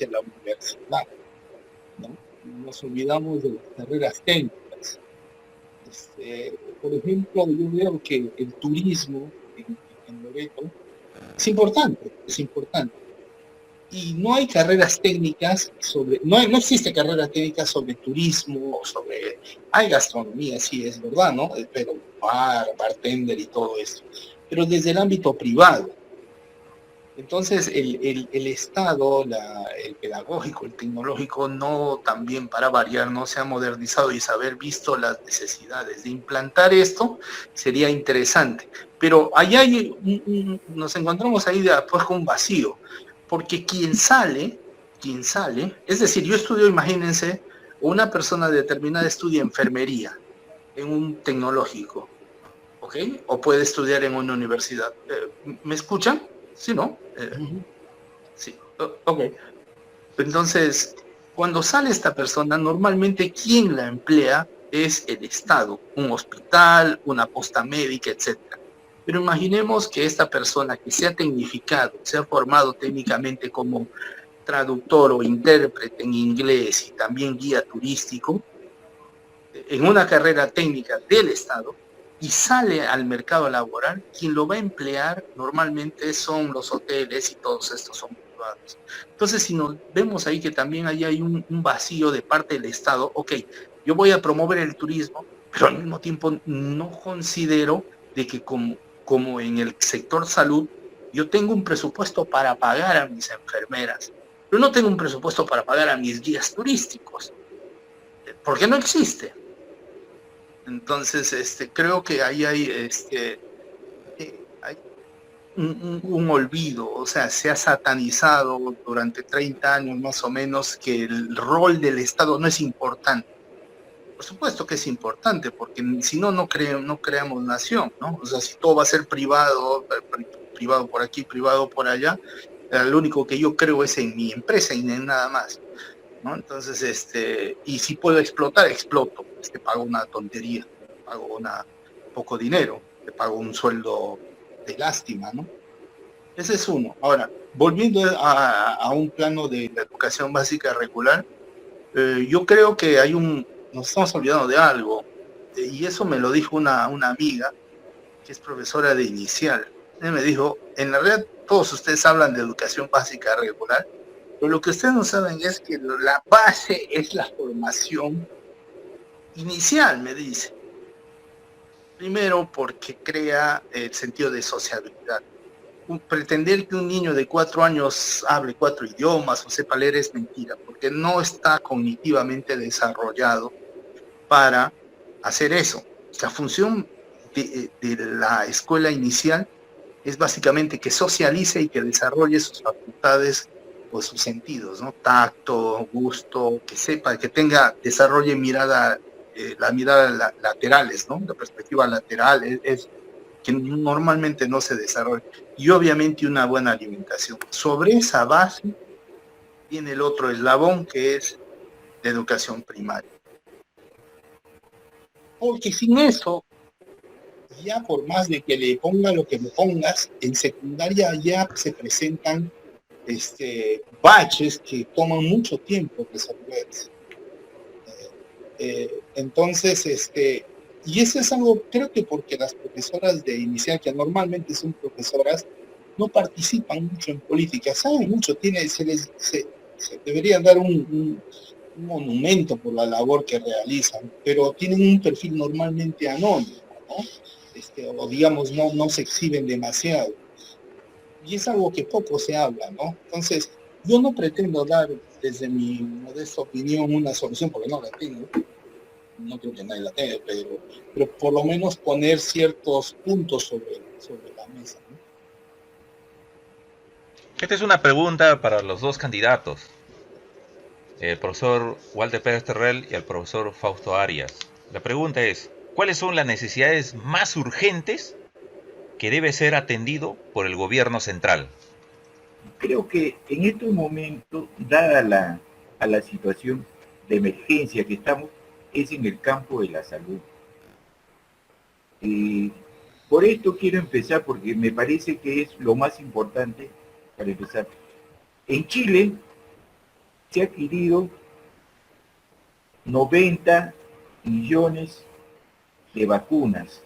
la universidad, ¿no? Nos olvidamos de las carreras técnicas. Por ejemplo, yo veo que el turismo en Loreto es importante. Y no hay carreras técnicas no existe carrera técnica sobre turismo, hay gastronomía, sí, es verdad, ¿no? Pero bartender y todo eso. Pero desde el ámbito privado. Entonces, el Estado, el pedagógico, el tecnológico, no, también para variar, no se ha modernizado, y haber visto las necesidades de implantar esto sería interesante. Pero allá nos encontramos ahí después con un vacío, porque quien sale, es decir, yo estudio, imagínense, una persona determinada estudia enfermería en un tecnológico, ¿ok? O puede estudiar en una universidad. ¿Me escuchan? Sí, ¿no? Sí, ok. Entonces, cuando sale esta persona, normalmente quien la emplea es el Estado, un hospital, una posta médica, etc. Pero imaginemos que esta persona que se ha tecnificado, se ha formado técnicamente como traductor o intérprete en inglés y también guía turístico, en una carrera técnica del Estado, y sale al mercado laboral, quien lo va a emplear normalmente son los hoteles, y todos estos son privados. privados. Entonces, si nos vemos ahí que también ahí hay un vacío de parte del Estado, ok, yo voy a promover el turismo, pero al mismo tiempo no considero de que como en el sector salud, yo tengo un presupuesto para pagar a mis enfermeras, pero no tengo un presupuesto para pagar a mis guías turísticos, porque no existe. Entonces, creo que ahí hay, hay un olvido, o sea, se ha satanizado durante 30 años más o menos que el rol del Estado no es importante. Por supuesto que es importante, porque si no, no creamos nación, ¿no? O sea, si todo va a ser privado, privado por aquí, privado por allá, lo único que yo creo es en mi empresa y en nada más, ¿no? Entonces, y si puedo explotar, exploto, pago una tontería, pago poco dinero, te pago un sueldo de lástima, ¿no? Ese es uno. Ahora, volviendo a un plano de la educación básica regular, yo creo que nos estamos olvidando de algo, y eso me lo dijo una amiga, que es profesora de inicial. Ella me dijo, en la realidad todos ustedes hablan de educación básica regular, pero lo que ustedes no saben es que la base es la formación inicial, me dice. Primero, porque crea el sentido de sociabilidad. Pretender que un niño de 4 años hable 4 idiomas o sepa leer es mentira, porque no está cognitivamente desarrollado para hacer eso. La función de la escuela inicial es básicamente que socialice y que desarrolle sus facultades o sus sentidos, ¿no? Tacto, gusto, que sepa, que desarrolle la mirada laterales, ¿no? La perspectiva lateral es que normalmente no se desarrolla. Y obviamente una buena alimentación. Sobre esa base viene el otro eslabón, que es la educación primaria. Porque sin eso, ya por más de que le ponga lo que me pongas, en secundaria ya se presentan baches que toman mucho tiempo resolverse. Entonces, y eso es algo, creo que porque las profesoras de inicial, que normalmente son profesoras, no participan mucho en política, saben mucho, se debería dar un monumento por la labor que realizan, pero tienen un perfil normalmente anónimo, ¿no? O digamos, no se exhiben demasiado. Y es algo que poco se habla, ¿no? Entonces, yo no pretendo dar, desde mi modesta opinión, una solución, porque no la tengo. No creo que nadie la tenga, pero por lo menos poner ciertos puntos sobre la mesa, ¿no? Esta es una pregunta para los dos candidatos, el profesor Walter Pérez Terrell y el profesor Fausto Arias. La pregunta es, ¿cuáles son las necesidades más urgentes que debe ser atendido por el gobierno central? Creo que en estos momentos, dada la situación de emergencia que estamos, es en el campo de la salud. Por esto quiero empezar, porque me parece que es lo más importante para empezar. En Chile se ha adquirido 90 millones de vacunas.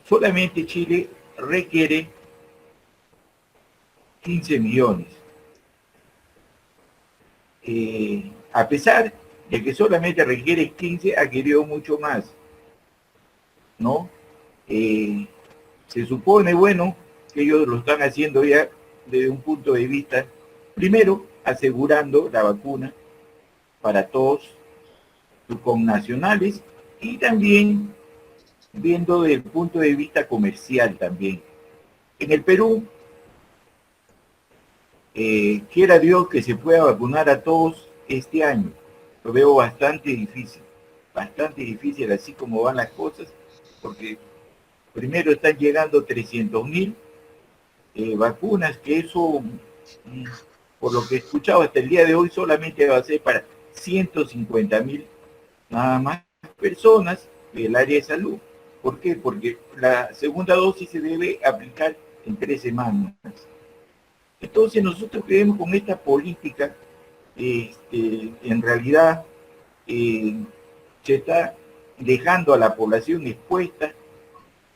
Solamente Chile requiere 15 millones. A pesar de que solamente requiere 15, ha querido mucho más, ¿no? Se supone, bueno, que ellos lo están haciendo ya desde un punto de vista, primero, asegurando la vacuna para todos sus connacionales y también viendo desde el punto de vista comercial también. En el Perú, quiera Dios que se pueda vacunar a todos este año. Lo veo bastante difícil así como van las cosas, porque primero están llegando 300.000 vacunas, que eso, por lo que he escuchado hasta el día de hoy, solamente va a ser para 150.000 nada más personas del área de salud. ¿Por qué? Porque la segunda dosis se debe aplicar en 3 semanas. Entonces nosotros creemos con esta política, en realidad se está dejando a la población expuesta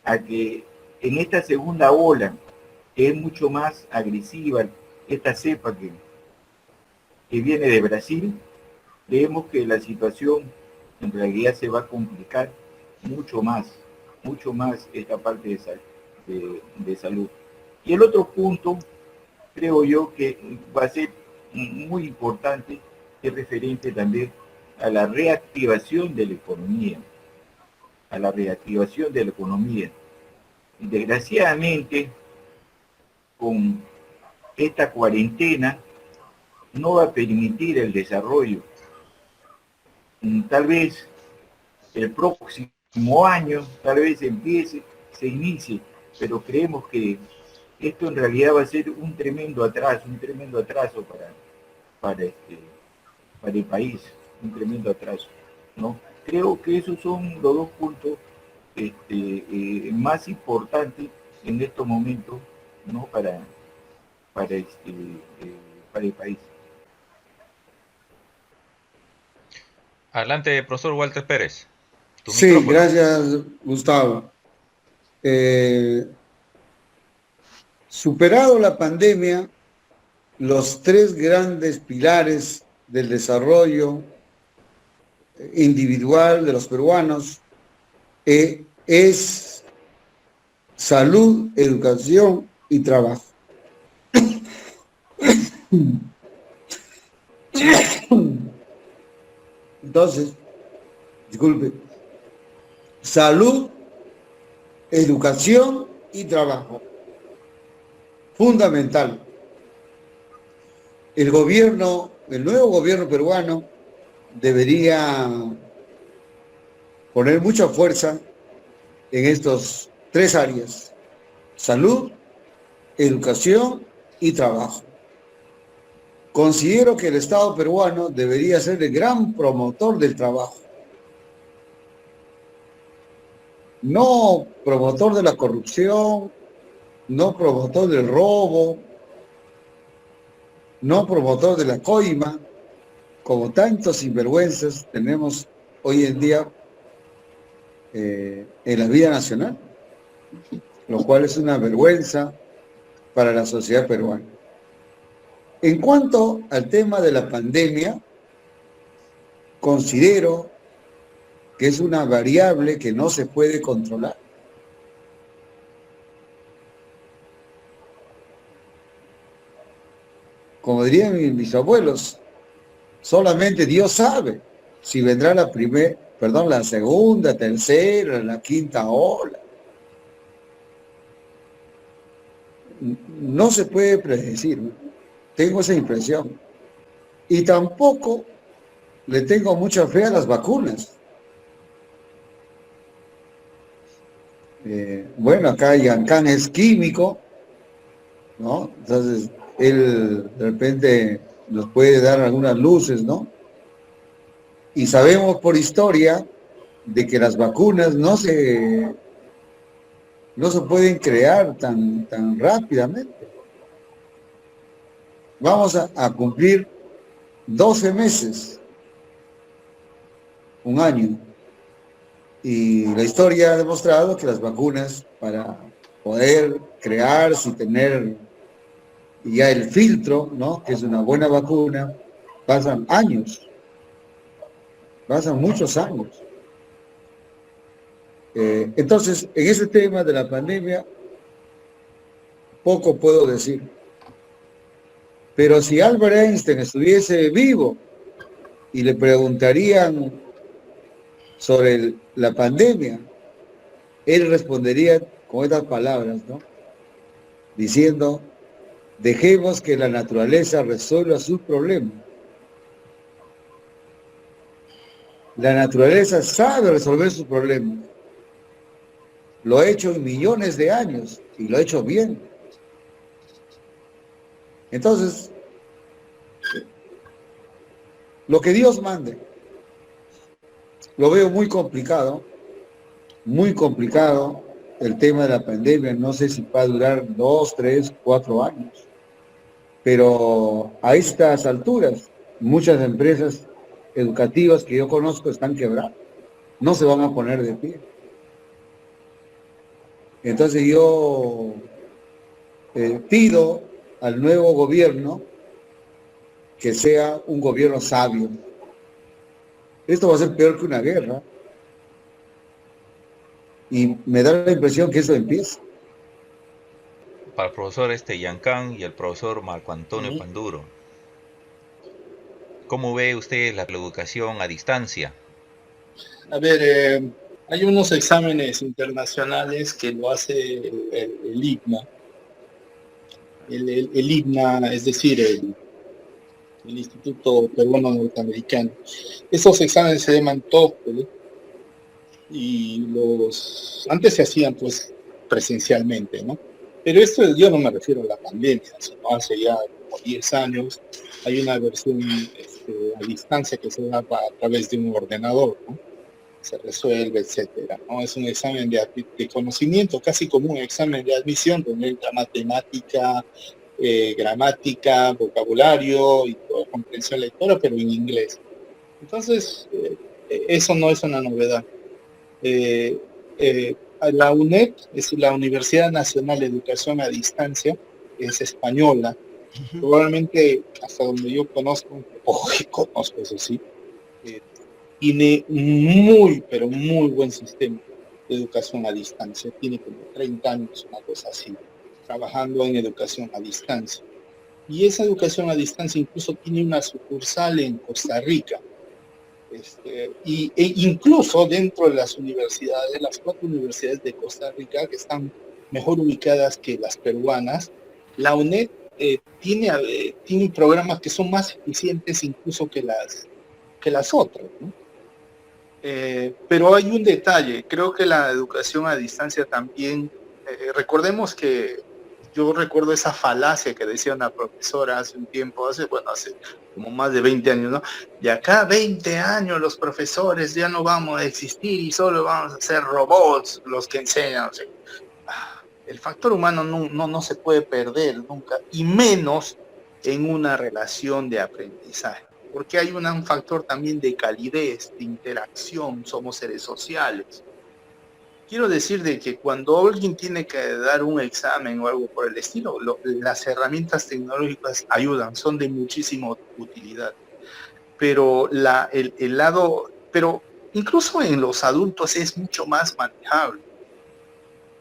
a que en esta segunda ola, que es mucho más agresiva, esta cepa que viene de Brasil, creemos que la situación en realidad se va a complicar mucho más esta parte de salud. Y el otro punto, creo yo, que va a ser muy importante, es referente también a la reactivación de la economía, Desgraciadamente, con esta cuarentena no va a permitir el desarrollo. Tal vez el próximo año, tal vez se inicie, pero creemos que esto en realidad va a ser un tremendo atraso para el país, un tremendo atraso, ¿no? Creo que esos son los dos puntos más importantes en estos momentos, ¿no? para el país. Adelante, profesor Walter Pérez. Sí, Micrófono. gracias, Gustavo. Superado la pandemia, los tres grandes pilares del desarrollo individual de los peruanos es salud, educación y trabajo. Entonces, disculpe, salud, educación y trabajo. Fundamental. El nuevo gobierno peruano debería poner mucha fuerza en estos tres áreas: salud, educación y trabajo. Considero que el Estado peruano debería ser el gran promotor del trabajo, no promotor de la corrupción, no promotor del robo, no promotor de la coima, como tantos sinvergüenzas tenemos hoy en día en la vida nacional, lo cual es una vergüenza para la sociedad peruana. En cuanto al tema de la pandemia, considero que es una variable que no se puede controlar. Como dirían mis abuelos, solamente Dios sabe si vendrá la segunda, tercera, la quinta ola. No se puede predecir, ¿no? Tengo esa impresión. Y tampoco le tengo mucha fe a las vacunas. Bueno, acá Yancán es químico, ¿no? Entonces, él de repente nos puede dar algunas luces, ¿no? Y sabemos por historia de que las vacunas no se pueden crear tan rápidamente. Vamos a cumplir 12 meses, un año. Y la historia ha demostrado que las vacunas, para poder crearse y tener ya el filtro, ¿no?, que es una buena vacuna, pasan años, pasan muchos años. Entonces, en ese tema de la pandemia, poco puedo decir. Pero si Albert Einstein estuviese vivo y le preguntarían sobre la pandemia, él respondería con estas palabras, ¿no? Diciendo: dejemos que la naturaleza resuelva sus problemas. La naturaleza sabe resolver sus problemas. Lo ha hecho en millones de años y lo ha hecho bien. Entonces, lo que Dios mande, lo veo muy complicado el tema de la pandemia. No sé si va a durar 2, 3, 4 años. Pero a estas alturas, muchas empresas educativas que yo conozco están quebradas. No se van a poner de pie. Entonces yo pido al nuevo gobierno que sea un gobierno sabio. Esto va a ser peor que una guerra. Y me da la impresión que eso empieza. Para el profesor Yancán y el profesor Marco Antonio Panduro, ¿cómo ve usted la educación a distancia? A ver, hay unos exámenes internacionales que lo hace el IGNA. El IGNA, es decir, el Instituto Peruano Norteamericano. Esos exámenes se llaman TOEFL y antes se hacían pues presencialmente, ¿no? Pero esto yo no me refiero a la pandemia, sino hace ya como 10 años hay una versión a distancia que se da a través de un ordenador, ¿no? Se resuelve, etcétera, ¿no? Es un examen de conocimiento, casi como un examen de admisión, donde entra matemática, gramática, vocabulario y toda comprensión lectora, pero en inglés. Entonces, eso no es una novedad. La UNED es la Universidad Nacional de Educación a Distancia, es española. Probablemente, hasta donde yo conozco, eso sí, tiene muy, pero muy buen sistema de educación a distancia. Tiene como 30 años, una cosa así, trabajando en educación a distancia. Y esa educación a distancia incluso tiene una sucursal en Costa Rica. E incluso dentro de las universidades, las 4 universidades de Costa Rica, que están mejor ubicadas que las peruanas, la UNED tiene programas que son más eficientes incluso que las otras, ¿no? Pero hay un detalle, creo que la educación a distancia también, recordemos que yo recuerdo esa falacia que decía una profesora hace un tiempo, hace como más de 20 años, ¿no? De acá a 20 años los profesores ya no vamos a existir y solo vamos a ser robots los que enseñan. O sea, el factor humano no se puede perder nunca, y menos en una relación de aprendizaje. Porque hay un factor también de calidez, de interacción, somos seres sociales. Quiero decir de que cuando alguien tiene que dar un examen o algo por el estilo, las herramientas tecnológicas ayudan, son de muchísima utilidad. Pero pero incluso en los adultos es mucho más manejable.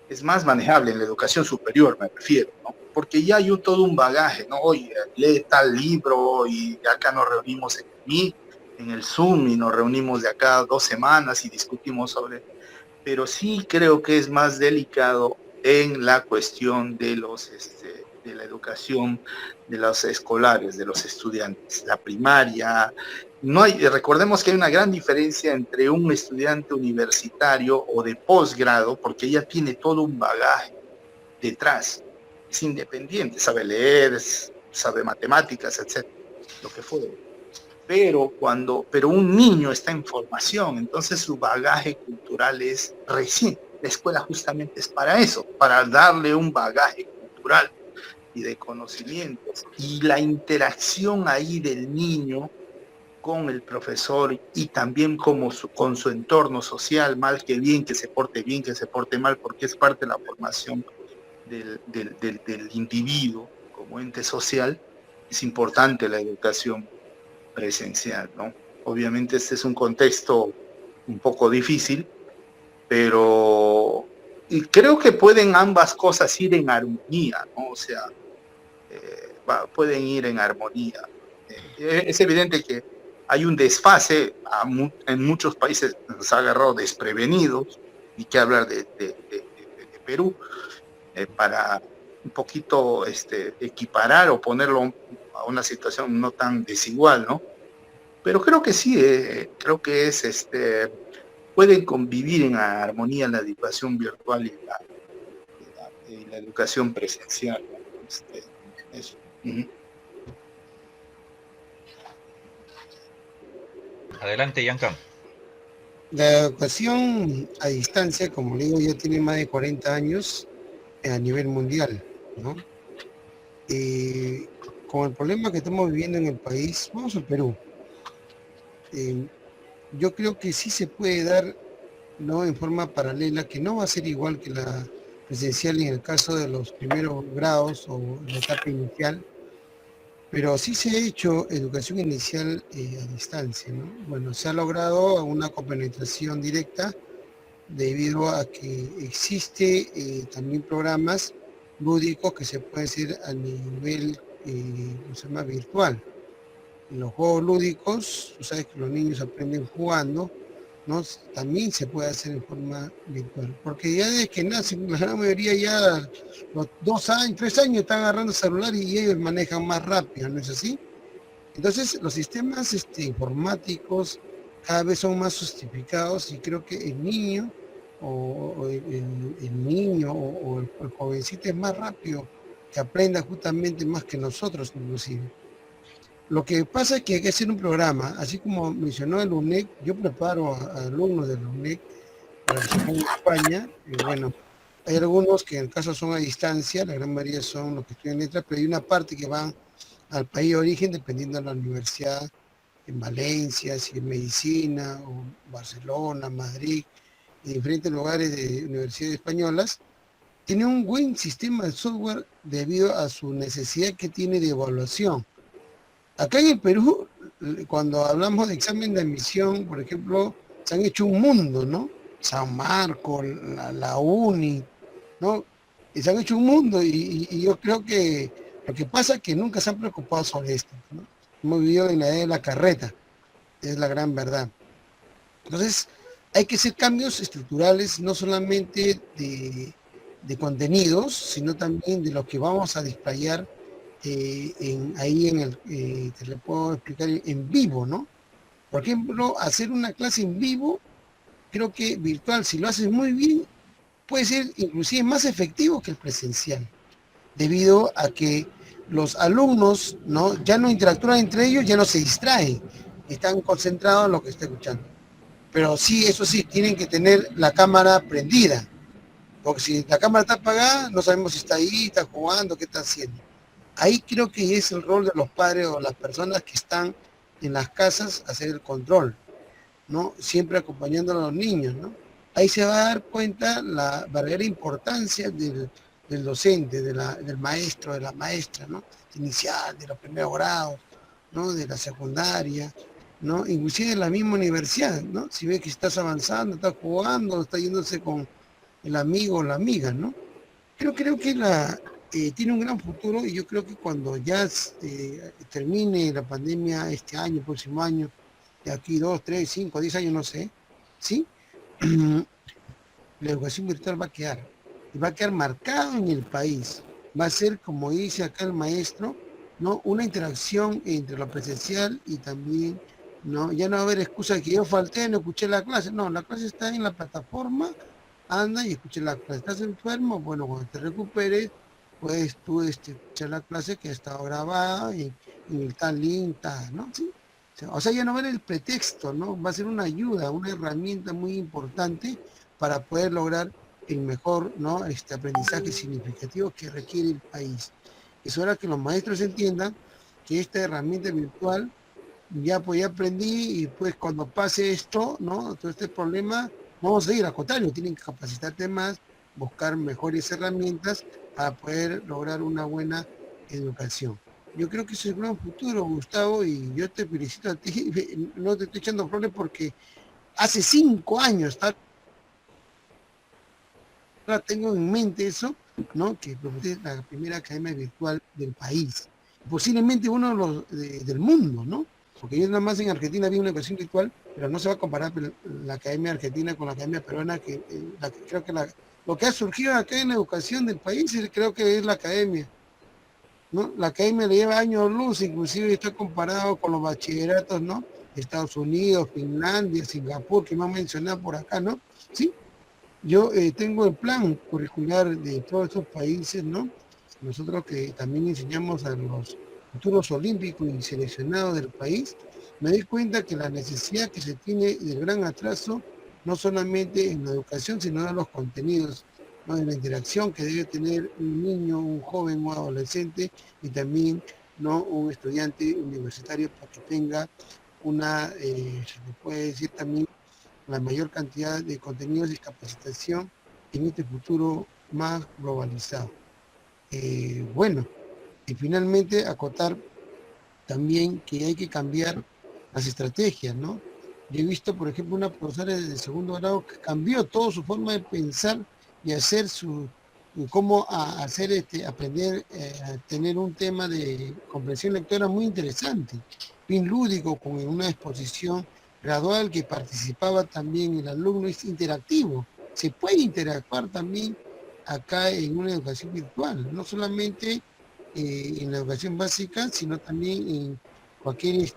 Es más manejable en la educación superior, me refiero, ¿no? Porque ya hay todo un bagaje, ¿no? Oye, lee tal libro y acá nos reunimos en el Zoom y nos reunimos de acá 2 semanas y discutimos sobre... Pero sí creo que es más delicado en la cuestión de de la educación de los escolares, de los estudiantes. La primaria, recordemos que hay una gran diferencia entre un estudiante universitario o de posgrado, porque ella tiene todo un bagaje detrás. Es independiente, sabe leer, sabe matemáticas, etcétera, lo que fuera. Pero un niño está en formación, entonces su bagaje cultural es recién. La escuela justamente es para eso, para darle un bagaje cultural y de conocimientos. Y la interacción ahí del niño con el profesor y también con su entorno social, mal que bien, que se porte bien, que se porte mal, porque es parte de la formación del individuo como ente social. Es importante la educación presencial, ¿no? Obviamente este es un contexto un poco difícil, pero creo que pueden ambas cosas ir en armonía, ¿no? O sea, pueden ir en armonía. Es evidente que hay un desfase, en muchos países nos ha agarrado desprevenidos, y que hablar de Perú, para un poquito equiparar o ponerlo a una situación no tan desigual, ¿no? Pero creo que sí, creo que pueden convivir en armonía la educación virtual y la educación presencial, ¿no? Eso. Adelante, Yanka. La educación a distancia, como le digo, ya tiene más de 40 años a nivel mundial, ¿no? Con el problema que estamos viviendo en el país, vamos al Perú. Yo creo que sí se puede dar, ¿no?, en forma paralela, que no va a ser igual que presencial en el caso de los primeros grados o la etapa inicial, pero sí se ha hecho educación inicial a distancia, ¿no? Bueno, se ha logrado una compenetración directa debido a que existe también programas lúdicos que se pueden hacer a nivel, ¿cómo se llama?, virtual. Los juegos lúdicos, tú sabes que los niños aprenden jugando, ¿no? También se puede hacer en forma virtual, porque ya desde que nacen, la gran mayoría ya los 2 años, 3 años están agarrando celular y ellos manejan más rápido, ¿no es así? Entonces los sistemas informáticos cada vez son más sofisticados y creo que el niño o el niño o el jovencito es más rápido que aprenda justamente más que nosotros inclusive. Lo que pasa es que hay que hacer un programa, así como mencionó el UNEC, yo preparo a alumnos del UNEC para que en España, y bueno, hay algunos que en el caso son a distancia, la gran mayoría son los que estudian letras, pero hay una parte que van al país de origen dependiendo de la universidad, en Valencia, si en Medicina, o Barcelona, Madrid, en diferentes lugares de universidades españolas, tiene un buen sistema de software debido a su necesidad que tiene de evaluación. Acá en el Perú, cuando hablamos de examen de admisión, por ejemplo, se han hecho un mundo, ¿no? San Marcos, la UNI, ¿no? Y se han hecho un mundo y yo creo que lo que pasa es que nunca se han preocupado sobre esto, ¿no? Hemos vivido en la edad de la carreta, es la gran verdad. Entonces, hay que hacer cambios estructurales, no solamente de contenidos, sino también de lo que vamos a desplayar ahí en el, te lo puedo explicar en vivo, ¿no? Por ejemplo, hacer una clase en vivo, creo que virtual, si lo haces muy bien, puede ser inclusive más efectivo que el presencial, debido a que los alumnos, ¿no?, ya no interactúan entre ellos, ya no se distraen, están concentrados en lo que está escuchando. Pero sí, eso sí, tienen que tener la cámara prendida, porque si la cámara está apagada, no sabemos si está ahí, está jugando, qué está haciendo. Ahí creo que es el rol de los padres o las personas que están en las casas hacer el control, ¿no? Siempre acompañando a los niños, ¿no? Ahí se va a dar cuenta la verdadera importancia del docente, del maestro, de la maestra, ¿no? Inicial, de los primeros grados, ¿no? De la secundaria, ¿no? Inclusive de la misma universidad, ¿no? Si ves que estás avanzando, estás jugando, estás yéndose con el amigo o la amiga, ¿no? Creo que tiene un gran futuro y yo creo que cuando ya termine la pandemia este año, próximo año, de aquí 2, 3, 5, 10 años, no sé, ¿sí? La educación virtual va a quedar, y va a quedar marcado en el país. Va a ser, como dice acá el maestro, ¿no?, una interacción entre lo presencial y también, ¿no? Ya no va a haber excusa de que yo falté, no escuché la clase. No, la clase está en la plataforma, anda y escucha la clase. ¿Estás enfermo? Bueno, cuando te recuperes, puedes tú escuchar la clase que ha estado grabada en el tal link, tal, ¿no? ¿Sí? O sea, ya no va a haber el pretexto, ¿no? Va a ser una ayuda, una herramienta muy importante para poder lograr el mejor, ¿no?, aprendizaje significativo que requiere el país. Es hora que los maestros entiendan que esta herramienta virtual, pues ya aprendí y pues cuando pase esto, ¿no?, todo este problema, vamos a ir al contrario, tienen que capacitarte más, buscar mejores herramientas para poder lograr una buena educación. Yo creo que ese es el gran futuro, Gustavo, y yo te felicito a ti, no te estoy echando flores porque hace 5 años, ahora tengo en mente eso, ¿no?, que propuse la primera academia virtual del país, posiblemente uno de los del mundo, ¿no? Porque yo nada más en Argentina vi una educación virtual, pero no se va a comparar la academia argentina con la academia peruana, que creo que lo que ha surgido acá en la educación del país creo que es la academia, ¿no? La academia le lleva años luz, inclusive está comparado con los bachilleratos, ¿no?, de Estados Unidos, Finlandia, Singapur, que me han mencionado por acá, ¿no? Sí, yo tengo el plan curricular de todos estos países, ¿no? Nosotros que también enseñamos a los futuros olímpicos y seleccionados del país, me doy cuenta que la necesidad que se tiene del gran atraso, no solamente en la educación, sino en los contenidos, ¿no?, en la interacción que debe tener un niño, un joven, un adolescente y también, ¿no?, un estudiante universitario para que tenga una, se puede decir también, la mayor cantidad de contenidos y capacitación en este futuro más globalizado. Bueno, y finalmente acotar también que hay que cambiar las estrategias, ¿no? Yo he visto, por ejemplo, una profesora de segundo grado que cambió toda su forma de pensar y hacer cómo hacer aprender a tener un tema de comprensión lectora muy interesante, bien lúdico, con una exposición gradual que participaba también el alumno, es interactivo. Se puede interactuar también acá en una educación virtual, no solamente en la educación básica, sino también en cualquier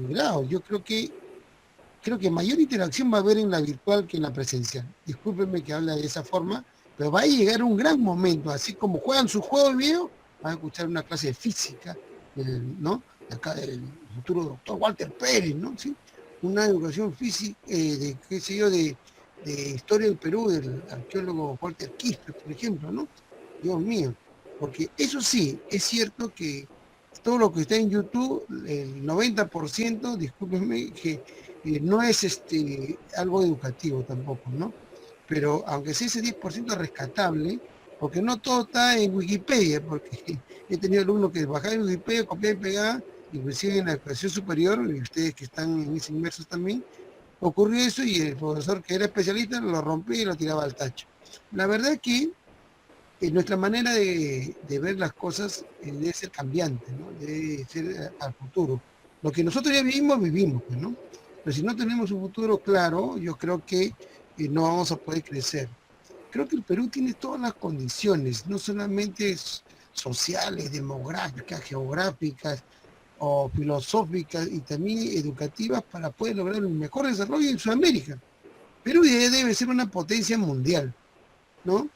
grado. Yo creo que mayor interacción va a haber en la virtual que en la presencial. Discúlpenme que hable de esa forma, pero va a llegar un gran momento, así como juegan su juego de video, van a escuchar una clase de física, ¿no? Acá el futuro doctor Walter Pérez, ¿no? ¿Sí? Una educación física, de, qué sé yo, de historia del Perú, del arqueólogo Walter Quispe, por ejemplo, ¿no? Dios mío, porque eso sí, es cierto que todo lo que está en YouTube, el 90%, discúlpenme, que no es algo educativo tampoco, ¿no? Pero aunque sea ese 10% rescatable, porque no todo está en Wikipedia, porque he tenido alumnos que bajaban en Wikipedia, copiaban y pegaban, inclusive en la educación superior, y ustedes que están en ese inmersos también, ocurrió eso y el profesor que era especialista lo rompía y lo tiraba al tacho. La verdad es que nuestra manera de ver las cosas debe ser cambiante, ¿no? Debe ser al futuro. Lo que nosotros ya vivimos, pues, ¿no? Pero si no tenemos un futuro claro, yo creo que no vamos a poder crecer. Creo que el Perú tiene todas las condiciones, no solamente sociales, demográficas, geográficas o filosóficas y también educativas para poder lograr un mejor desarrollo en Sudamérica. Perú debe ser una potencia mundial, ¿no?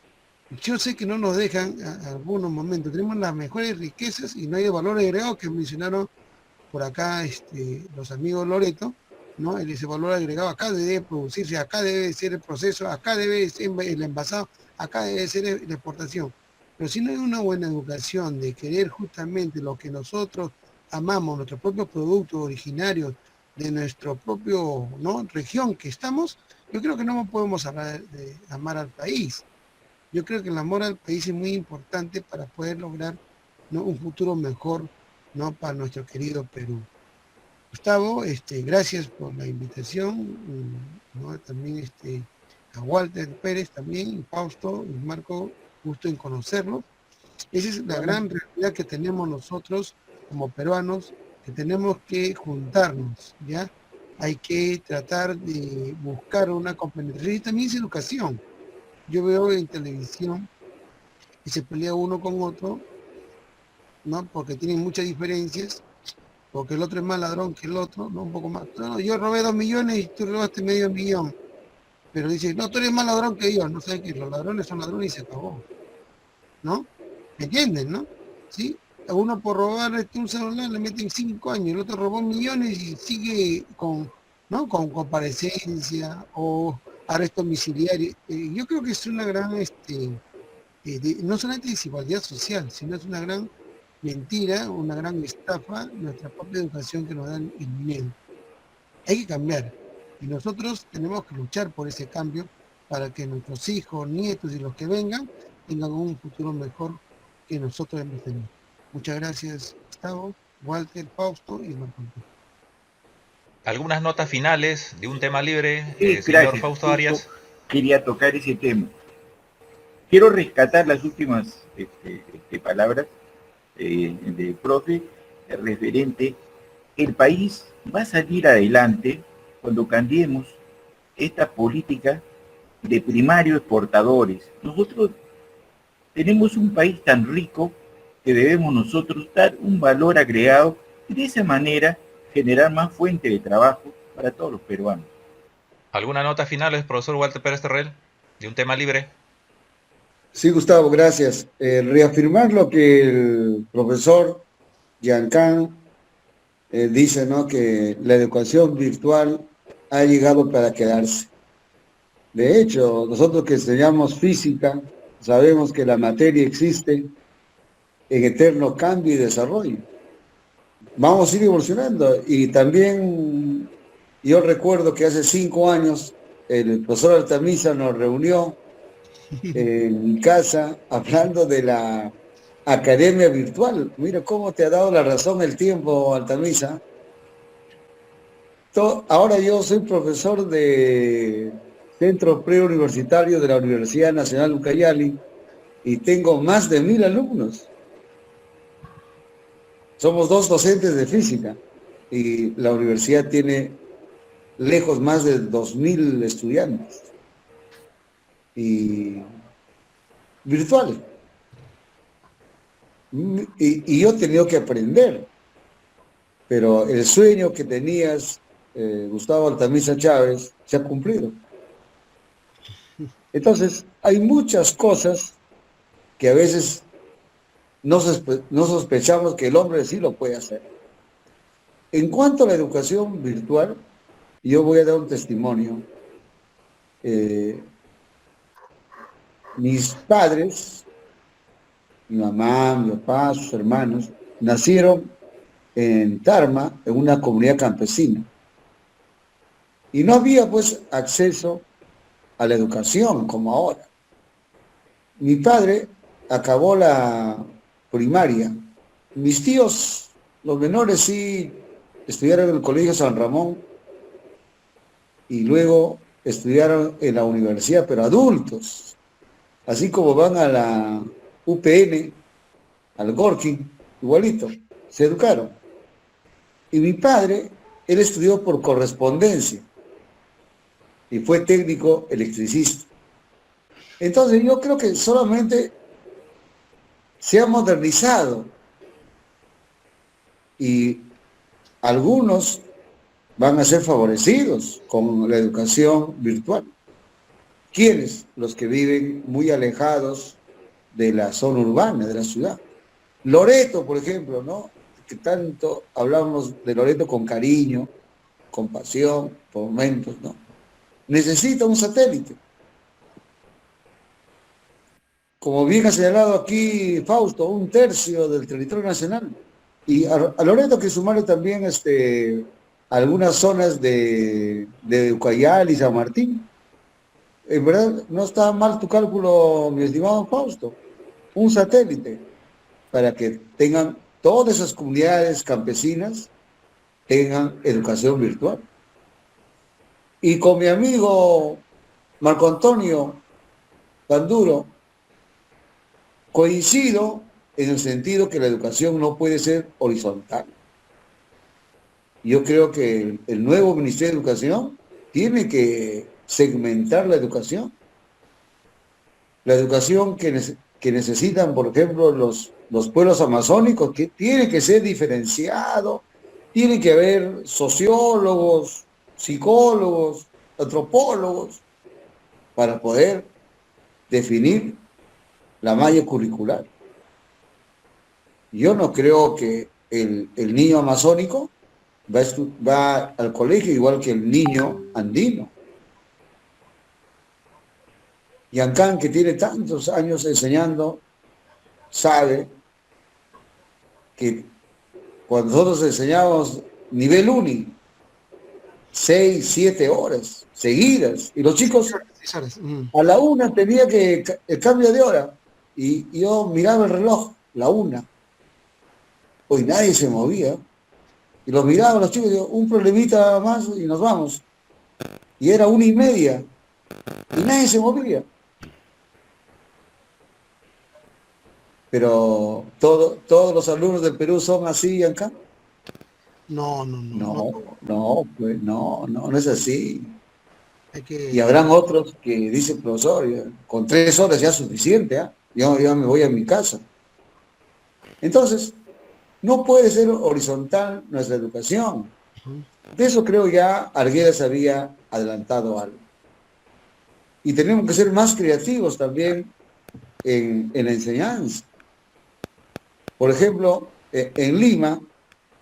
Yo sé que no nos dejan a algunos momentos, tenemos las mejores riquezas y no hay valor agregado que mencionaron por acá los amigos Loreto, ¿no? Ese valor agregado acá debe producirse, acá debe ser el proceso, acá debe ser el envasado, acá debe ser la exportación. Pero si no hay una buena educación de querer justamente lo que nosotros amamos, nuestros propios productos originarios de nuestro propio, ¿no?, región que estamos, yo creo que no podemos hablar de amar al país. Yo creo que el amor al país es muy importante para poder lograr, ¿no?, un futuro mejor, ¿no?, para nuestro querido Perú. Gustavo, gracias por la invitación, ¿no? También a Walter Pérez también, y Fausto y Marco, gusto en conocerlos. Esa es la gran realidad que tenemos nosotros como peruanos, que tenemos que juntarnos, ¿ya? Hay que tratar de buscar una compenetración y también es educación. Yo veo en televisión y se pelea uno con otro, ¿no? Porque tienen muchas diferencias, porque el otro es más ladrón que el otro, ¿no? Un poco más. No, yo robé 2 millones y tú robaste medio millón. Pero dice, no, tú eres más ladrón que yo. No sé, que los ladrones son ladrones y se acabó, ¿no? ¿Me entienden, no? ¿Sí? A uno por robar un celular le meten 5 años, el otro robó millones y sigue con, ¿no?, con comparecencia o arresto domiciliario. Yo creo que es una gran, no solamente desigualdad social, sino es una gran mentira, una gran estafa, nuestra propia educación que nos dan el miedo. Hay que cambiar y nosotros tenemos que luchar por ese cambio para que nuestros hijos, nietos y los que vengan tengan un futuro mejor que nosotros hemos tenido. Muchas gracias, Gustavo, Walter, Fausto y Marco. Algunas notas finales de un tema libre, Sí, señor gracias. Fausto Arias. Quería tocar ese tema. Quiero rescatar las últimas palabras del profe referente. El país va a salir adelante cuando cambiemos esta política de primarios exportadores. Nosotros tenemos un país tan rico que debemos nosotros dar un valor agregado y de esa manera generar más fuente de trabajo para todos los peruanos. ¿Alguna nota final, profesor Walter Pérez Terrell, de un tema libre? Sí, Gustavo, gracias. Reafirmar lo que el profesor Giancan dice, ¿no?, que la educación virtual ha llegado para quedarse. De hecho, nosotros que estudiamos física, sabemos que la materia existe en eterno cambio y desarrollo. Vamos a ir evolucionando. Y también yo recuerdo que hace 5 años el profesor Altamisa nos reunió en mi casa hablando de la academia virtual. Mira cómo te ha dado la razón el tiempo, Altamisa. Ahora yo soy profesor de centro preuniversitario de la Universidad Nacional Ucayali y tengo más de 1000 alumnos. Somos 2 docentes de física y la universidad tiene lejos más de 2000 estudiantes y virtuales. Y yo he tenido que aprender, pero el sueño que tenías, Gustavo Altamisa Chávez, se ha cumplido. Entonces, hay muchas cosas que a veces no sospechamos que el hombre sí lo puede hacer. En cuanto a la educación virtual, yo voy a dar un testimonio. Mis padres, mi mamá, mi papá, sus hermanos, nacieron en Tarma, en una comunidad campesina. Y no había pues acceso a la educación como ahora. Mi padre acabó la primaria. Mis tíos, los menores, sí estudiaron en el Colegio San Ramón y luego estudiaron en la universidad, pero adultos. Así como van a la UPN, al Gorky, igualito, se educaron. Y mi padre, él estudió por correspondencia y fue técnico electricista. Entonces yo creo que solamente se ha modernizado y algunos van a ser favorecidos con la educación virtual. ¿Quiénes? Los que viven muy alejados de la zona urbana, de la ciudad. Loreto, por ejemplo, ¿no? Que tanto hablamos de Loreto con cariño, con pasión, por momentos, ¿no? Necesita un satélite. Como bien ha señalado aquí Fausto, 1/3 del territorio nacional. Y a Loreto que sumarle también algunas zonas de Ucayali y San Martín. En verdad, no está mal tu cálculo, mi estimado Fausto. Un satélite para que tengan todas esas comunidades campesinas tengan educación virtual. Y con mi amigo Marco Antonio Panduro, coincido en el sentido que la educación no puede ser horizontal. Yo creo que el nuevo Ministerio de Educación tiene que segmentar la educación. La educación que necesitan, por ejemplo, los pueblos amazónicos, que tiene que ser diferenciado, tiene que haber sociólogos, psicólogos, antropólogos, para poder definir la malla curricular. Yo no creo que el niño amazónico va al colegio igual que el niño andino. Yancán, que tiene tantos años enseñando, sabe que cuando nosotros enseñábamos nivel uni, 6, 7 horas seguidas, y los chicos a la 1 tenía que el cambio de hora, y yo miraba el reloj, la 1. Hoy nadie se movía, y los miraba los chicos, digo, un problemita más y nos vamos. Y era 1:30, y nadie se movía. Pero todos los alumnos del Perú son así acá. No, Pues no es así. que... Y habrán otros que dicen, profesor, con 3 horas ya es suficiente, ¿eh? Yo ya me voy a mi casa. Entonces, no puede ser horizontal nuestra educación. De eso creo ya Arguedas había adelantado algo. Y tenemos que ser más creativos también en la enseñanza. Por ejemplo, en Lima,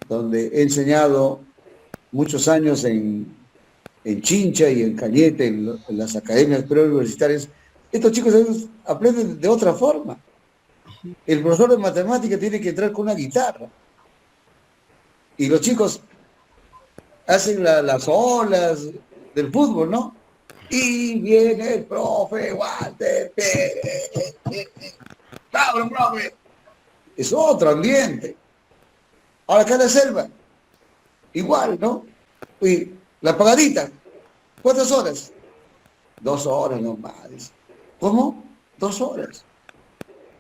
donde he enseñado muchos años en Chincha y en Cañete, en las academias preuniversitarias, estos chicos aprenden de otra forma. El profesor de matemática tiene que entrar con una guitarra. Y los chicos hacen las olas del fútbol, ¿no? Y viene el profe Walter Pérez. ¡Cabrón, profe! Es otro ambiente. Ahora acá en la selva, igual, ¿no? Y la pagadita, ¿cuántas horas? 2 horas nomás. ¿Cómo? 2 horas.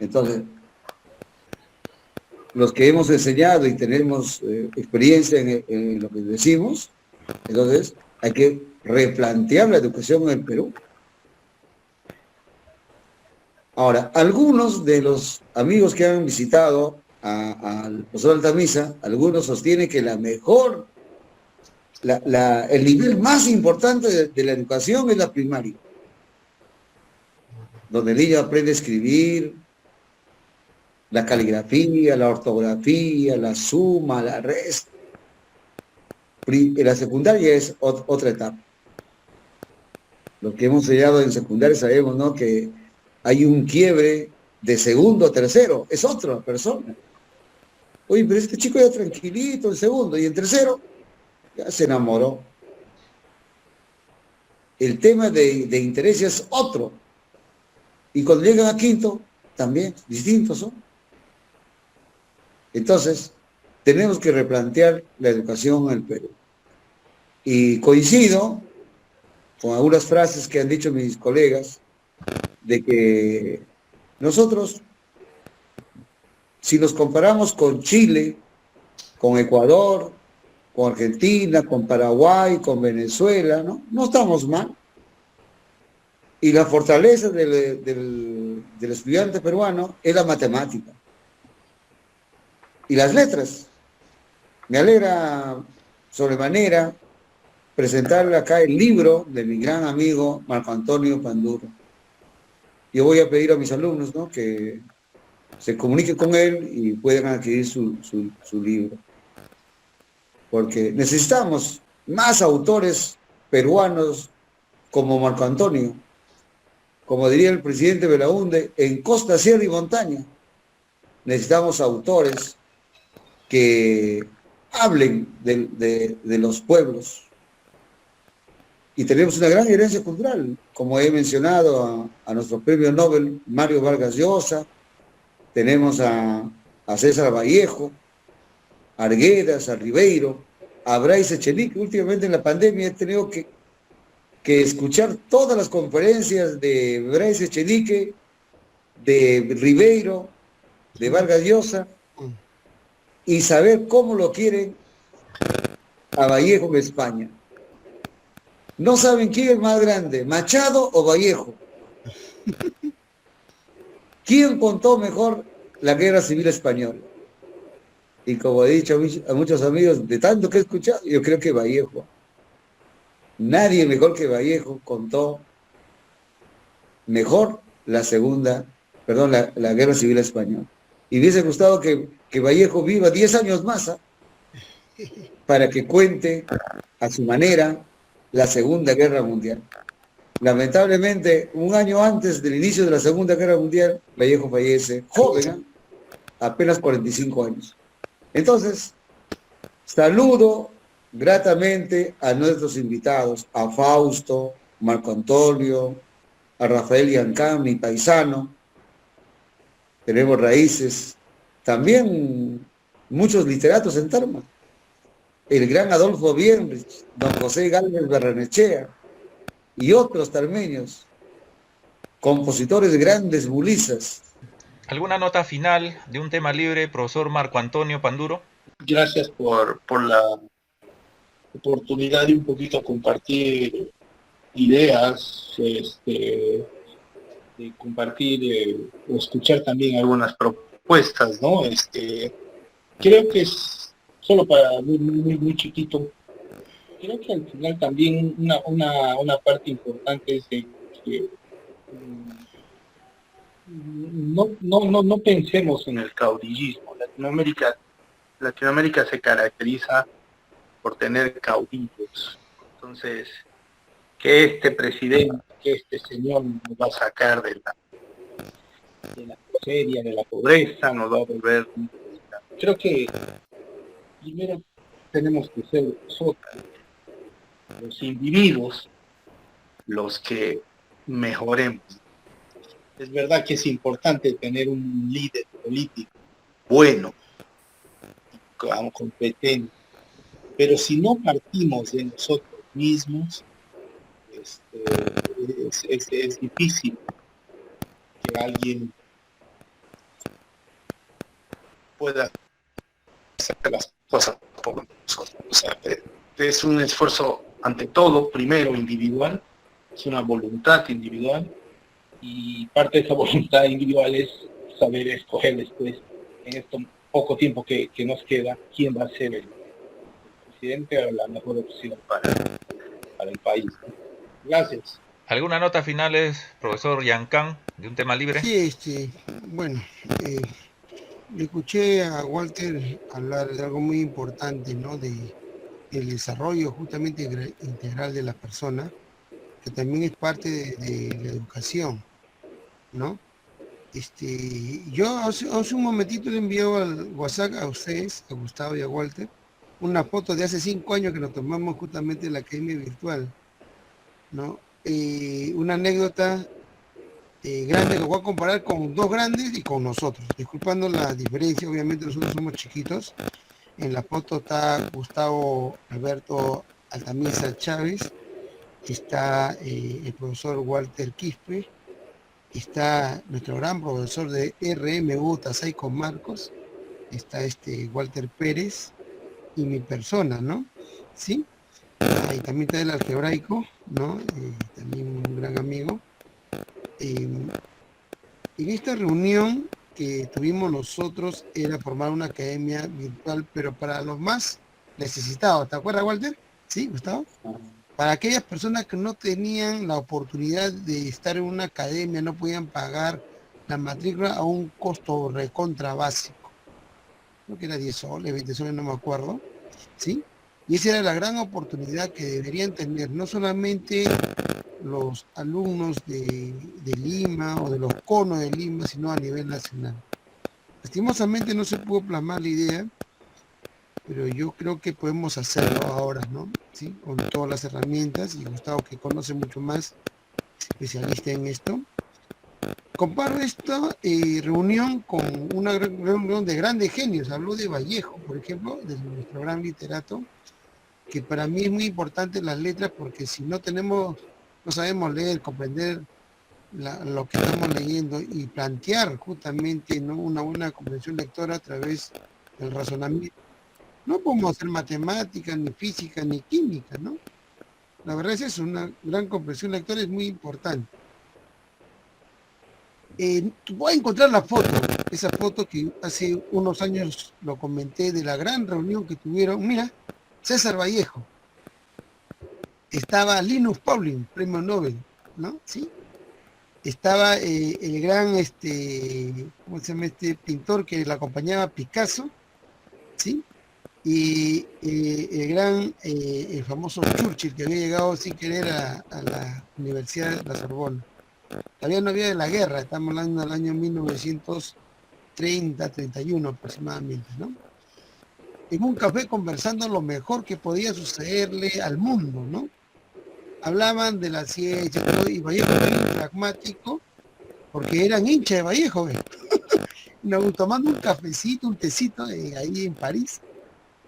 Entonces, los que hemos enseñado y tenemos experiencia en lo que decimos, entonces hay que replantear la educación en el Perú. Ahora, algunos de los amigos que han visitado al profesor Altamisa, algunos sostienen que la mejor, el nivel más importante de la educación es la primaria, donde el niño aprende a escribir, la caligrafía, la ortografía, la suma, la resta. La secundaria es otra etapa. Lo que hemos enseñado en secundaria sabemos, ¿no?, que hay un quiebre de segundo a tercero, es otra persona. Oye, pero este chico ya tranquilito en segundo, y en tercero ya se enamoró. El tema de interés es otro. Y cuando llegan a quinto, también distintos son. Entonces, tenemos que replantear la educación en el Perú. Y coincido con algunas frases que han dicho mis colegas, de que nosotros, si nos comparamos con Chile, con Ecuador, con Argentina, con Paraguay, con Venezuela, no estamos mal. Y la fortaleza del estudiante peruano es la matemática y las letras. Me alegra sobremanera presentarle acá el libro de mi gran amigo Marco Antonio Panduro. Yo voy a pedir a mis alumnos, ¿no?, que se comuniquen con él y puedan adquirir su libro. Porque necesitamos más autores peruanos como Marco Antonio. Como diría el presidente Belaúnde, en costa, sierra y montaña necesitamos autores que hablen de los pueblos. Y tenemos una gran herencia cultural, como he mencionado a nuestro premio Nobel Mario Vargas Llosa, tenemos a César Vallejo, a Arguedas, a Ribeiro, a Bryce Echenique. Últimamente en la pandemia he tenido que escuchar todas las conferencias de Bryce Echenique, de Ribeiro, de Vargas Llosa, y saber cómo lo quieren a Vallejo en España. No saben quién es más grande, Machado o Vallejo. ¿Quién contó mejor la Guerra Civil Española? Y como he dicho a muchos amigos, de tanto que he escuchado, yo creo que Vallejo. Nadie mejor que Vallejo contó mejor la Guerra Civil Española. Y hubiese gustado que Vallejo viva 10 años más, para que cuente a su manera la Segunda Guerra Mundial. Lamentablemente, un año antes del inicio de la Segunda Guerra Mundial, Vallejo fallece joven, apenas 45 años. Entonces, saludo gratamente a nuestros invitados, a Fausto, Marco Antonio, a Rafael Yancán, mi paisano. Tenemos raíces, también muchos literatos en Tarma. El gran Adolfo Bienrich, don José Gálvez Barrenechea y otros tarmeños, compositores grandes, bulisas. ¿Alguna nota final de un tema libre, profesor Marco Antonio Panduro? Gracias por la oportunidad de un poquito compartir ideas, de compartir o escuchar también algunas propuestas, ¿no? Creo que es solo para muy chiquito. Creo que al final también una parte importante es de que no pensemos en el caudillismo. Latinoamérica se caracteriza por tener caudillos. Entonces, que este presidente, que este señor nos va a sacar de la miseria, de la pobreza, nos va a volver. Creo que primero tenemos que ser nosotros, los individuos, los que mejoremos. Es verdad que es importante tener un líder político bueno, competente, pero si no partimos de nosotros mismos, es difícil que alguien pueda hacer las cosas por nosotros. O sea, es un esfuerzo ante todo, primero individual, es una voluntad individual, y parte de esa voluntad individual es saber escoger después, en este poco tiempo que nos queda, quién va a ser el presidente o la mejor opción para el país. Gracias. ¿Alguna nota finales, profesor Yancan, de un tema libre? Sí, bueno, le escuché a Walter hablar de algo muy importante, ¿no? El desarrollo justamente integral de la persona, que también es parte de la educación, ¿no? Yo hace un momentito le envié al WhatsApp a ustedes, a Gustavo y a Walter, una foto de hace 5 años que nos tomamos justamente en la Academia Virtual, ¿no? Una anécdota grande, lo voy a comparar con dos grandes y con nosotros, disculpando la diferencia, obviamente nosotros somos chiquitos. En la foto está Gustavo Alberto Altamisa Chávez, está el profesor Walter Quispe, está nuestro gran profesor de RMU Tasay con Marcos, está Walter Pérez y mi persona, ¿no? ¿Sí? Y también está el algebraico, ¿no? También un gran amigo. En esta reunión que tuvimos nosotros era formar una academia virtual, pero para los más necesitados. ¿Te acuerdas, Walter? ¿Sí, Gustavo? Para aquellas personas que no tenían la oportunidad de estar en una academia, no podían pagar la matrícula a un costo recontra básico. Creo que era 10 soles, 20 soles, no me acuerdo. ¿Sí? Y esa era la gran oportunidad que deberían tener, no solamente los alumnos de Lima o de los conos de Lima, sino a nivel nacional. Lastimosamente no se pudo plasmar la idea, pero yo creo que podemos hacerlo ahora, ¿no? ¿Sí? Con todas las herramientas, y Gustavo, que conoce mucho más, especialista en esto. Comparo esta reunión con una reunión de grandes genios. Habló de Vallejo, por ejemplo, de nuestro gran literato, que para mí es muy importante las letras, porque si no sabemos leer, comprender lo que estamos leyendo y plantear justamente, ¿no?, una buena comprensión lectora a través del razonamiento, no podemos hacer matemática, ni física, ni química, ¿no? La verdad es eso, una gran comprensión lectora es muy importante. Voy a encontrar la foto, esa foto que hace unos años lo comenté, de la gran reunión que tuvieron. Mira, César Vallejo, estaba Linus Pauling, premio Nobel, ¿no? ¿Sí? Estaba el gran, ¿cómo se llama este pintor que le acompañaba, Picasso? ¿Sí? Y el gran, el famoso Churchill, que había llegado sin querer a la Universidad de la Sorbona. Todavía no había de la guerra, estamos hablando del año 1930, 31 aproximadamente, ¿no? En un café conversando lo mejor que podía sucederle al mundo, ¿no? Hablaban de la ciencia, todo, y Vallejo era muy pragmático, porque eran hinchas de Vallejo, ¿ves? Tomando un cafecito, un tecito ahí en París,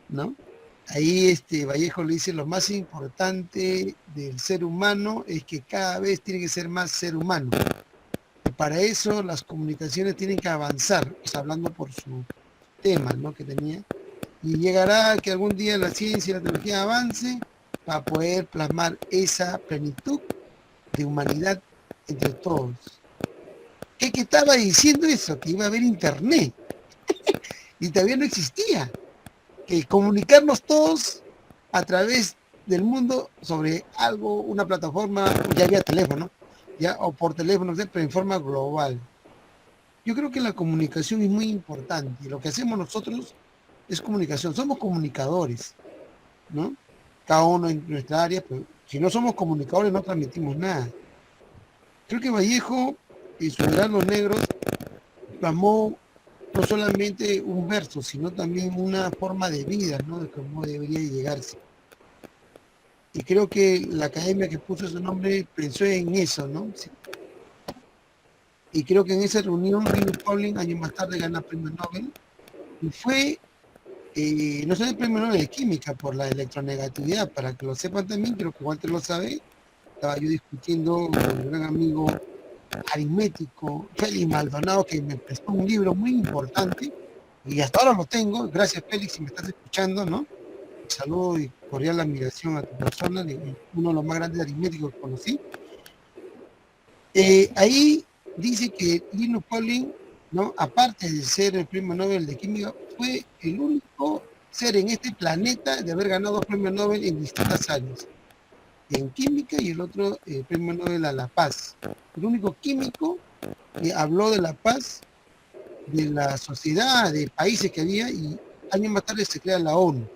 ¿no? Ahí Vallejo le dice: lo más importante del ser humano es que cada vez tiene que ser más ser humano. Y para eso las comunicaciones tienen que avanzar, pues, hablando por su tema, ¿no?, que tenía. Y llegará que algún día la ciencia y la tecnología avance para poder plasmar esa plenitud de humanidad entre todos. ¿Qué estaba diciendo eso? Que iba a haber internet. Y todavía no existía. Que comunicarnos todos a través del mundo sobre algo, una plataforma, ya había teléfono, ya, o por teléfono, pero en forma global. Yo creo que la comunicación es muy importante, y lo que hacemos nosotros es comunicación, somos comunicadores, ¿no? Cada uno en nuestra área, pero si no somos comunicadores no transmitimos nada. Creo que Vallejo, y su Los Negros, plasmó no solamente un verso, sino también una forma de vida, ¿no?, de cómo debería llegarse. Y creo que la academia que puso ese nombre pensó en eso, ¿no? Sí. Y creo que en esa reunión Linus Pauling años más tarde gana el premio Nobel y fue no solo el premio Nobel de Química por la electronegatividad, para que lo sepan también, creo que Walter lo sabe, estaba yo discutiendo con un gran amigo aritmético, Félix Maldonado, que me prestó un libro muy importante y hasta ahora lo tengo, gracias Félix, si me estás escuchando, ¿no? Saludo y cordial admiración a tu persona, uno de los más grandes aritméticos que conocí. Ahí dice que Linus Pauling, ¿no? Aparte de ser el premio Nobel de Química, fue el único ser en este planeta de haber ganado dos premios Nobel en distintas áreas, en química y el otro premio Nobel a la paz. El único químico que habló de la paz, de la sociedad, de países que había, y años más tarde se crea la ONU.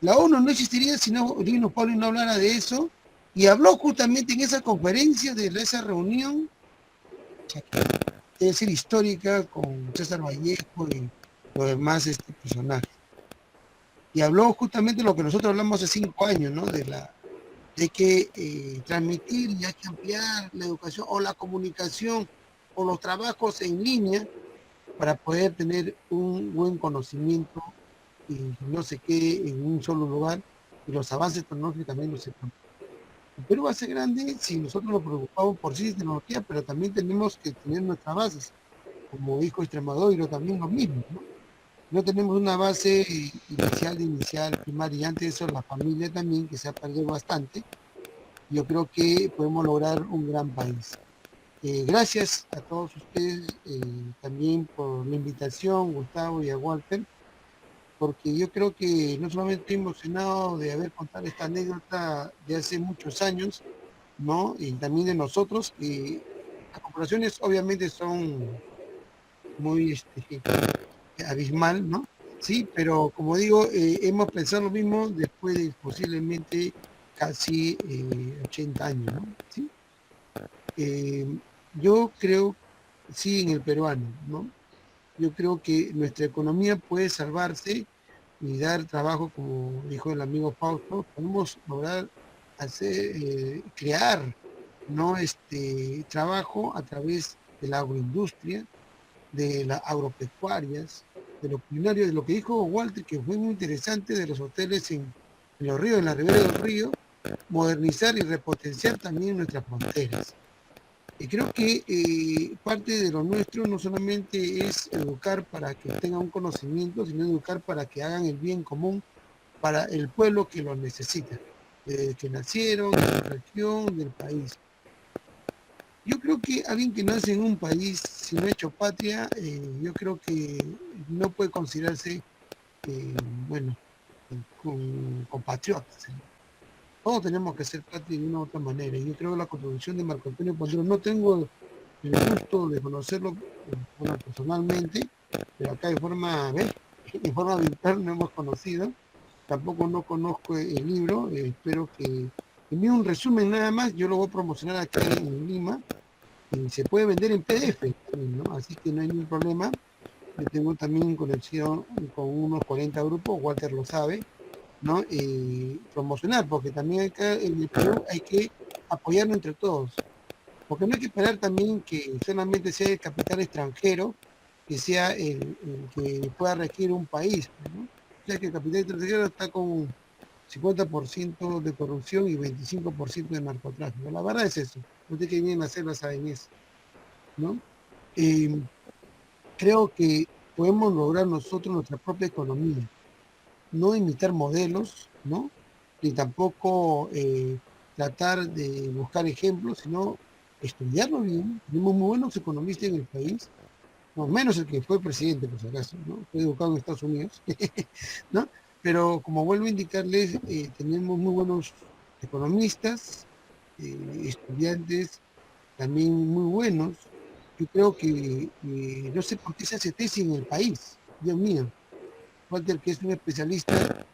La ONU no existiría si no Linus Pauling no hablara de eso, y habló justamente en esa conferencia de esa reunión, debe ser histórica, con César Vallejo y los demás personajes. Y habló justamente lo que nosotros hablamos hace 5 años, ¿no? De que transmitir y hay que ampliar la educación o la comunicación o los trabajos en línea para poder tener un buen conocimiento y no se quede en un solo lugar y los avances tecnológicos también no se toman. El Perú va a ser grande si nosotros nos preocupamos por sí de tecnología, pero también tenemos que tener nuestras bases, como dijo Extremadura, también lo mismo, ¿no? No tenemos una base inicial, primaria, y antes de eso la familia también, que se ha perdido bastante. Yo creo que podemos lograr un gran país. Gracias a todos ustedes también por la invitación, Gustavo y a Walter, porque yo creo que no solamente estoy emocionado de haber contado esta anécdota de hace muchos años, ¿no? Y también de nosotros, que las comparaciones obviamente son muy abismal, ¿no? Sí, pero como digo, hemos pensado lo mismo después de posiblemente casi 80 años, ¿no? ¿Sí? Yo creo, sí, en el peruano, ¿no? Yo creo que nuestra economía puede salvarse y dar trabajo, como dijo el amigo Fausto, podemos lograr hacer, crear, ¿no? Trabajo a través de la agroindustria, de las agropecuarias, de lo culinario, de lo que dijo Walter, que fue muy interesante, de los hoteles en los ríos, en la ribera del río, modernizar y repotenciar también nuestras fronteras. Y creo que parte de lo nuestro no solamente es educar para que tengan un conocimiento, sino educar para que hagan el bien común para el pueblo que lo necesita, desde que nacieron, de la región, del país. Yo creo que alguien que nace en un país, si no ha hecho patria, yo creo que no puede considerarse, bueno, compatriotas. Todos tenemos que ser patria de una u otra manera. Y yo creo que la contribución de Marco Antonio Panduro, no tengo el gusto de conocerlo bueno, personalmente, pero acá de forma virtual no hemos conocido. Tampoco no conozco el libro, espero que envíe un resumen nada más, yo lo voy a promocionar acá en Lima, y se puede vender en PDF, ¿no? Así que no hay ningún problema. Yo tengo también conexión con unos 40 grupos, Walter lo sabe, ¿no? Promocionar, porque también acá en el Perú hay que apoyarnos entre todos, porque no hay que esperar también que solamente sea el capital extranjero que sea el que pueda regir un país, ¿no? O sea que el capital extranjero está con 50% de corrupción y 25% de narcotráfico. La verdad es eso. Ustedes que vienen a hacer la saben eso, ¿no? Creo que podemos lograr nosotros nuestra propia economía, no imitar modelos, ¿no? Ni tampoco tratar de buscar ejemplos, sino estudiarlo bien. Tenemos muy buenos economistas en el país, no, menos el que fue presidente, por si acaso, ¿no? Fue educado en Estados Unidos, ¿no? Pero como vuelvo a indicarles, tenemos muy buenos economistas, estudiantes también muy buenos. Yo creo que no sé por qué se hace tesis en el país, Dios mío. Walter, que es un especialista,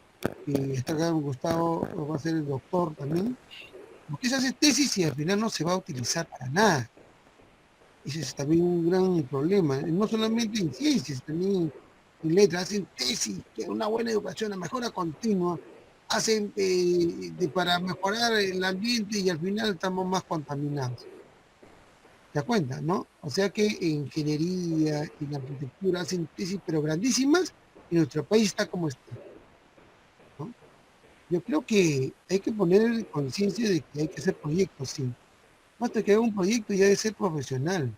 y está acá Gustavo, va a ser el doctor también. ¿Por qué se hace tesis y al final no se va a utilizar para nada? Ese es también un gran problema, no solamente en ciencias, también en letras, hacen tesis, que una buena educación, la mejora continua, hacen para mejorar el ambiente y al final estamos más contaminados. ¿Te das cuenta, no? O sea que en ingeniería, en arquitectura hacen tesis pero grandísimas y nuestro país está como está, ¿no? Yo creo que hay que poner conciencia de que hay que hacer proyectos, sí. Basta que haga un proyecto y ya debe ser profesional.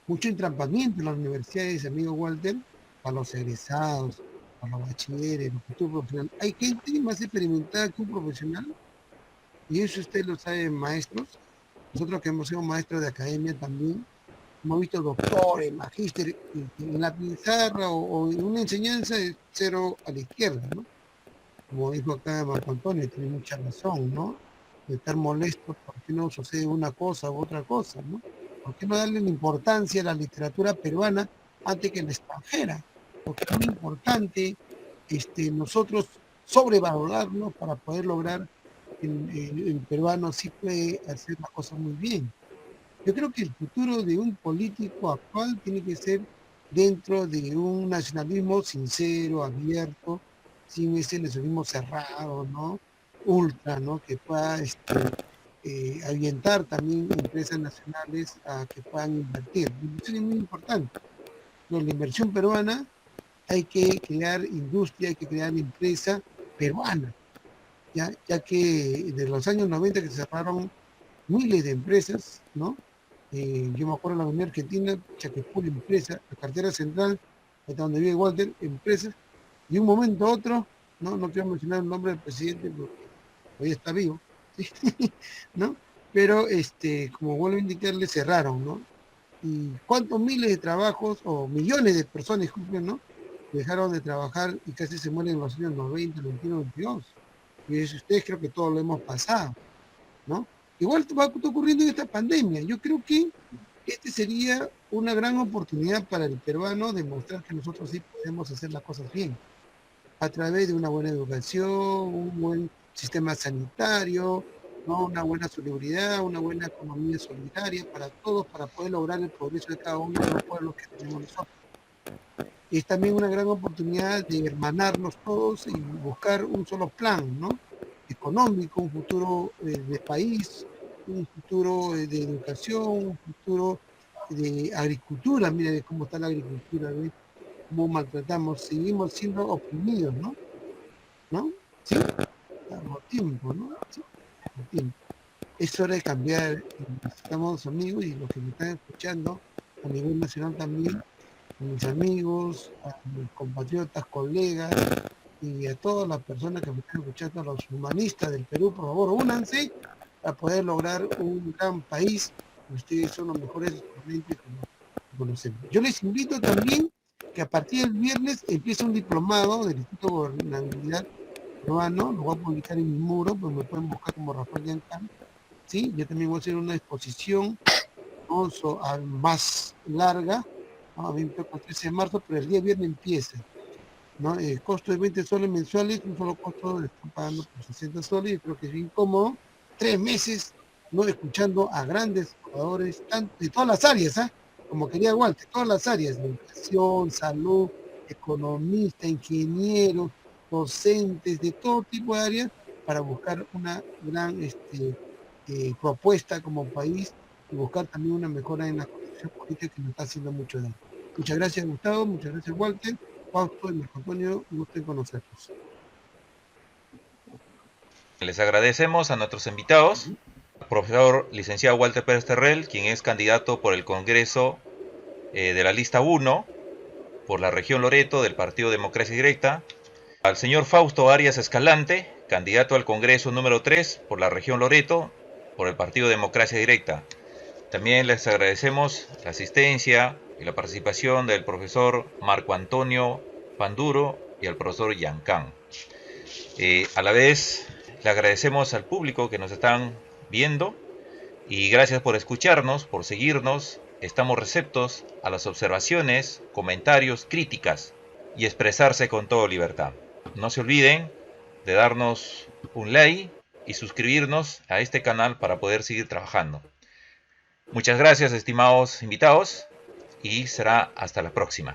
Mucho entrampamiento en las universidades, amigo Walter, para los egresados, para los bachilleres, los futuros profesionales. Hay gente más experimentada que un profesional, y eso usted lo sabe, maestros. Nosotros que hemos sido maestros de academia también, hemos visto doctores, magísteres, y en la pizarra o en una enseñanza es cero a la izquierda, ¿no? Como dijo acá Marco Antonio, tiene mucha razón, ¿no? De estar molestos porque no sucede una cosa u otra cosa, ¿no? ¿Por qué no darle la importancia a la literatura peruana antes que la extranjera? Porque es muy importante nosotros sobrevalorarnos para poder lograr que el peruano sí puede hacer las cosas muy bien. Yo creo que el futuro de un político actual tiene que ser dentro de un nacionalismo sincero, abierto, sin ese nacionalismo cerrado, ¿no? Ultra, ¿no? Que pueda ahuyentar también empresas nacionales a que puedan invertir. La inversión es muy importante. Pero la inversión peruana hay que crear industria, hay que crear empresa peruana, ya que de los años 90 que se cerraron miles de empresas, ¿no? Yo me acuerdo de la Unión Argentina, que pura empresa, la cartera central, hasta donde vive Walter, empresas, y de un momento a otro, no quiero mencionar el nombre del presidente porque hoy está vivo, ¿sí? ¿No? Pero como vuelvo a indicarle, cerraron, ¿no? Y cuántos miles de trabajos o millones de personas, disculpen, ¿no? Dejaron de trabajar y casi se mueren en los años 90, 21, 22. Y eso ustedes creo que todos lo hemos pasado, ¿no? Igual está ocurriendo en esta pandemia. Yo creo que sería una gran oportunidad para el peruano de mostrar que nosotros sí podemos hacer las cosas bien, a través de una buena educación, un buen sistema sanitario, ¿no? Una buena salubridad, una buena economía solidaria para todos, para poder lograr el progreso de cada uno de los pueblos que tenemos nosotros. Es también una gran oportunidad de hermanarnos todos y buscar un solo plan, ¿no? Económico, un futuro de país, un futuro de educación, un futuro de agricultura. Mira de cómo está la agricultura, ¿ves? Cómo maltratamos, seguimos siendo oprimidos, ¿no? ¿No? Sí, al tiempo, ¿no? Sí, al tiempo. Es hora de cambiar. Estamos amigos y los que me están escuchando a nivel nacional también, a mis amigos, a mis compatriotas, colegas y a todas las personas que me están escuchando, a los humanistas del Perú, por favor, únanse a poder lograr un gran país. Ustedes son los mejores exponentes que conocemos. Yo les invito también que a partir del viernes empiece un diplomado del Instituto de Gobernabilidad Peruano, lo voy a publicar en mi muro, pues me pueden buscar como Rafael Yancán, ¿sí? Yo también voy a hacer una exposición, ¿no? Más larga, ¿no? A mí me toca el 13 de marzo, pero el día viernes empieza, ¿no? El costo de 20 soles mensuales, un solo costo le están pagando por 60 soles, y creo que es bien cómodo, 3 meses, ¿no? Escuchando a grandes jugadores, tanto de todas las áreas, ¿ah? Como quería Walter, todas las áreas, de educación, salud, economista, ingenieros, docentes, de todo tipo de áreas, para buscar una gran propuesta como país y buscar también una mejora en la constitución política que nos está haciendo mucho daño. Muchas gracias, Gustavo, muchas gracias, Walter, Fausto y Marco Antonio, un gusto en conocerlos. Les agradecemos a nuestros invitados, al profesor licenciado Walter Pérez Terrell, quien es candidato por el Congreso de la lista 1 por la región Loreto del Partido Democracia Directa, al señor Fausto Arias Escalante, candidato al Congreso número 3 por la región Loreto por el Partido Democracia Directa. También les agradecemos la asistencia y la participación del profesor Marco Antonio Panduro y al profesor Yancán. A la vez le agradecemos al público que nos están viendo y gracias por escucharnos, por seguirnos. Estamos receptos a las observaciones, comentarios, críticas y expresarse con toda libertad. No se olviden de darnos un like y suscribirnos a este canal para poder seguir trabajando. Muchas gracias, estimados invitados, y será hasta la próxima.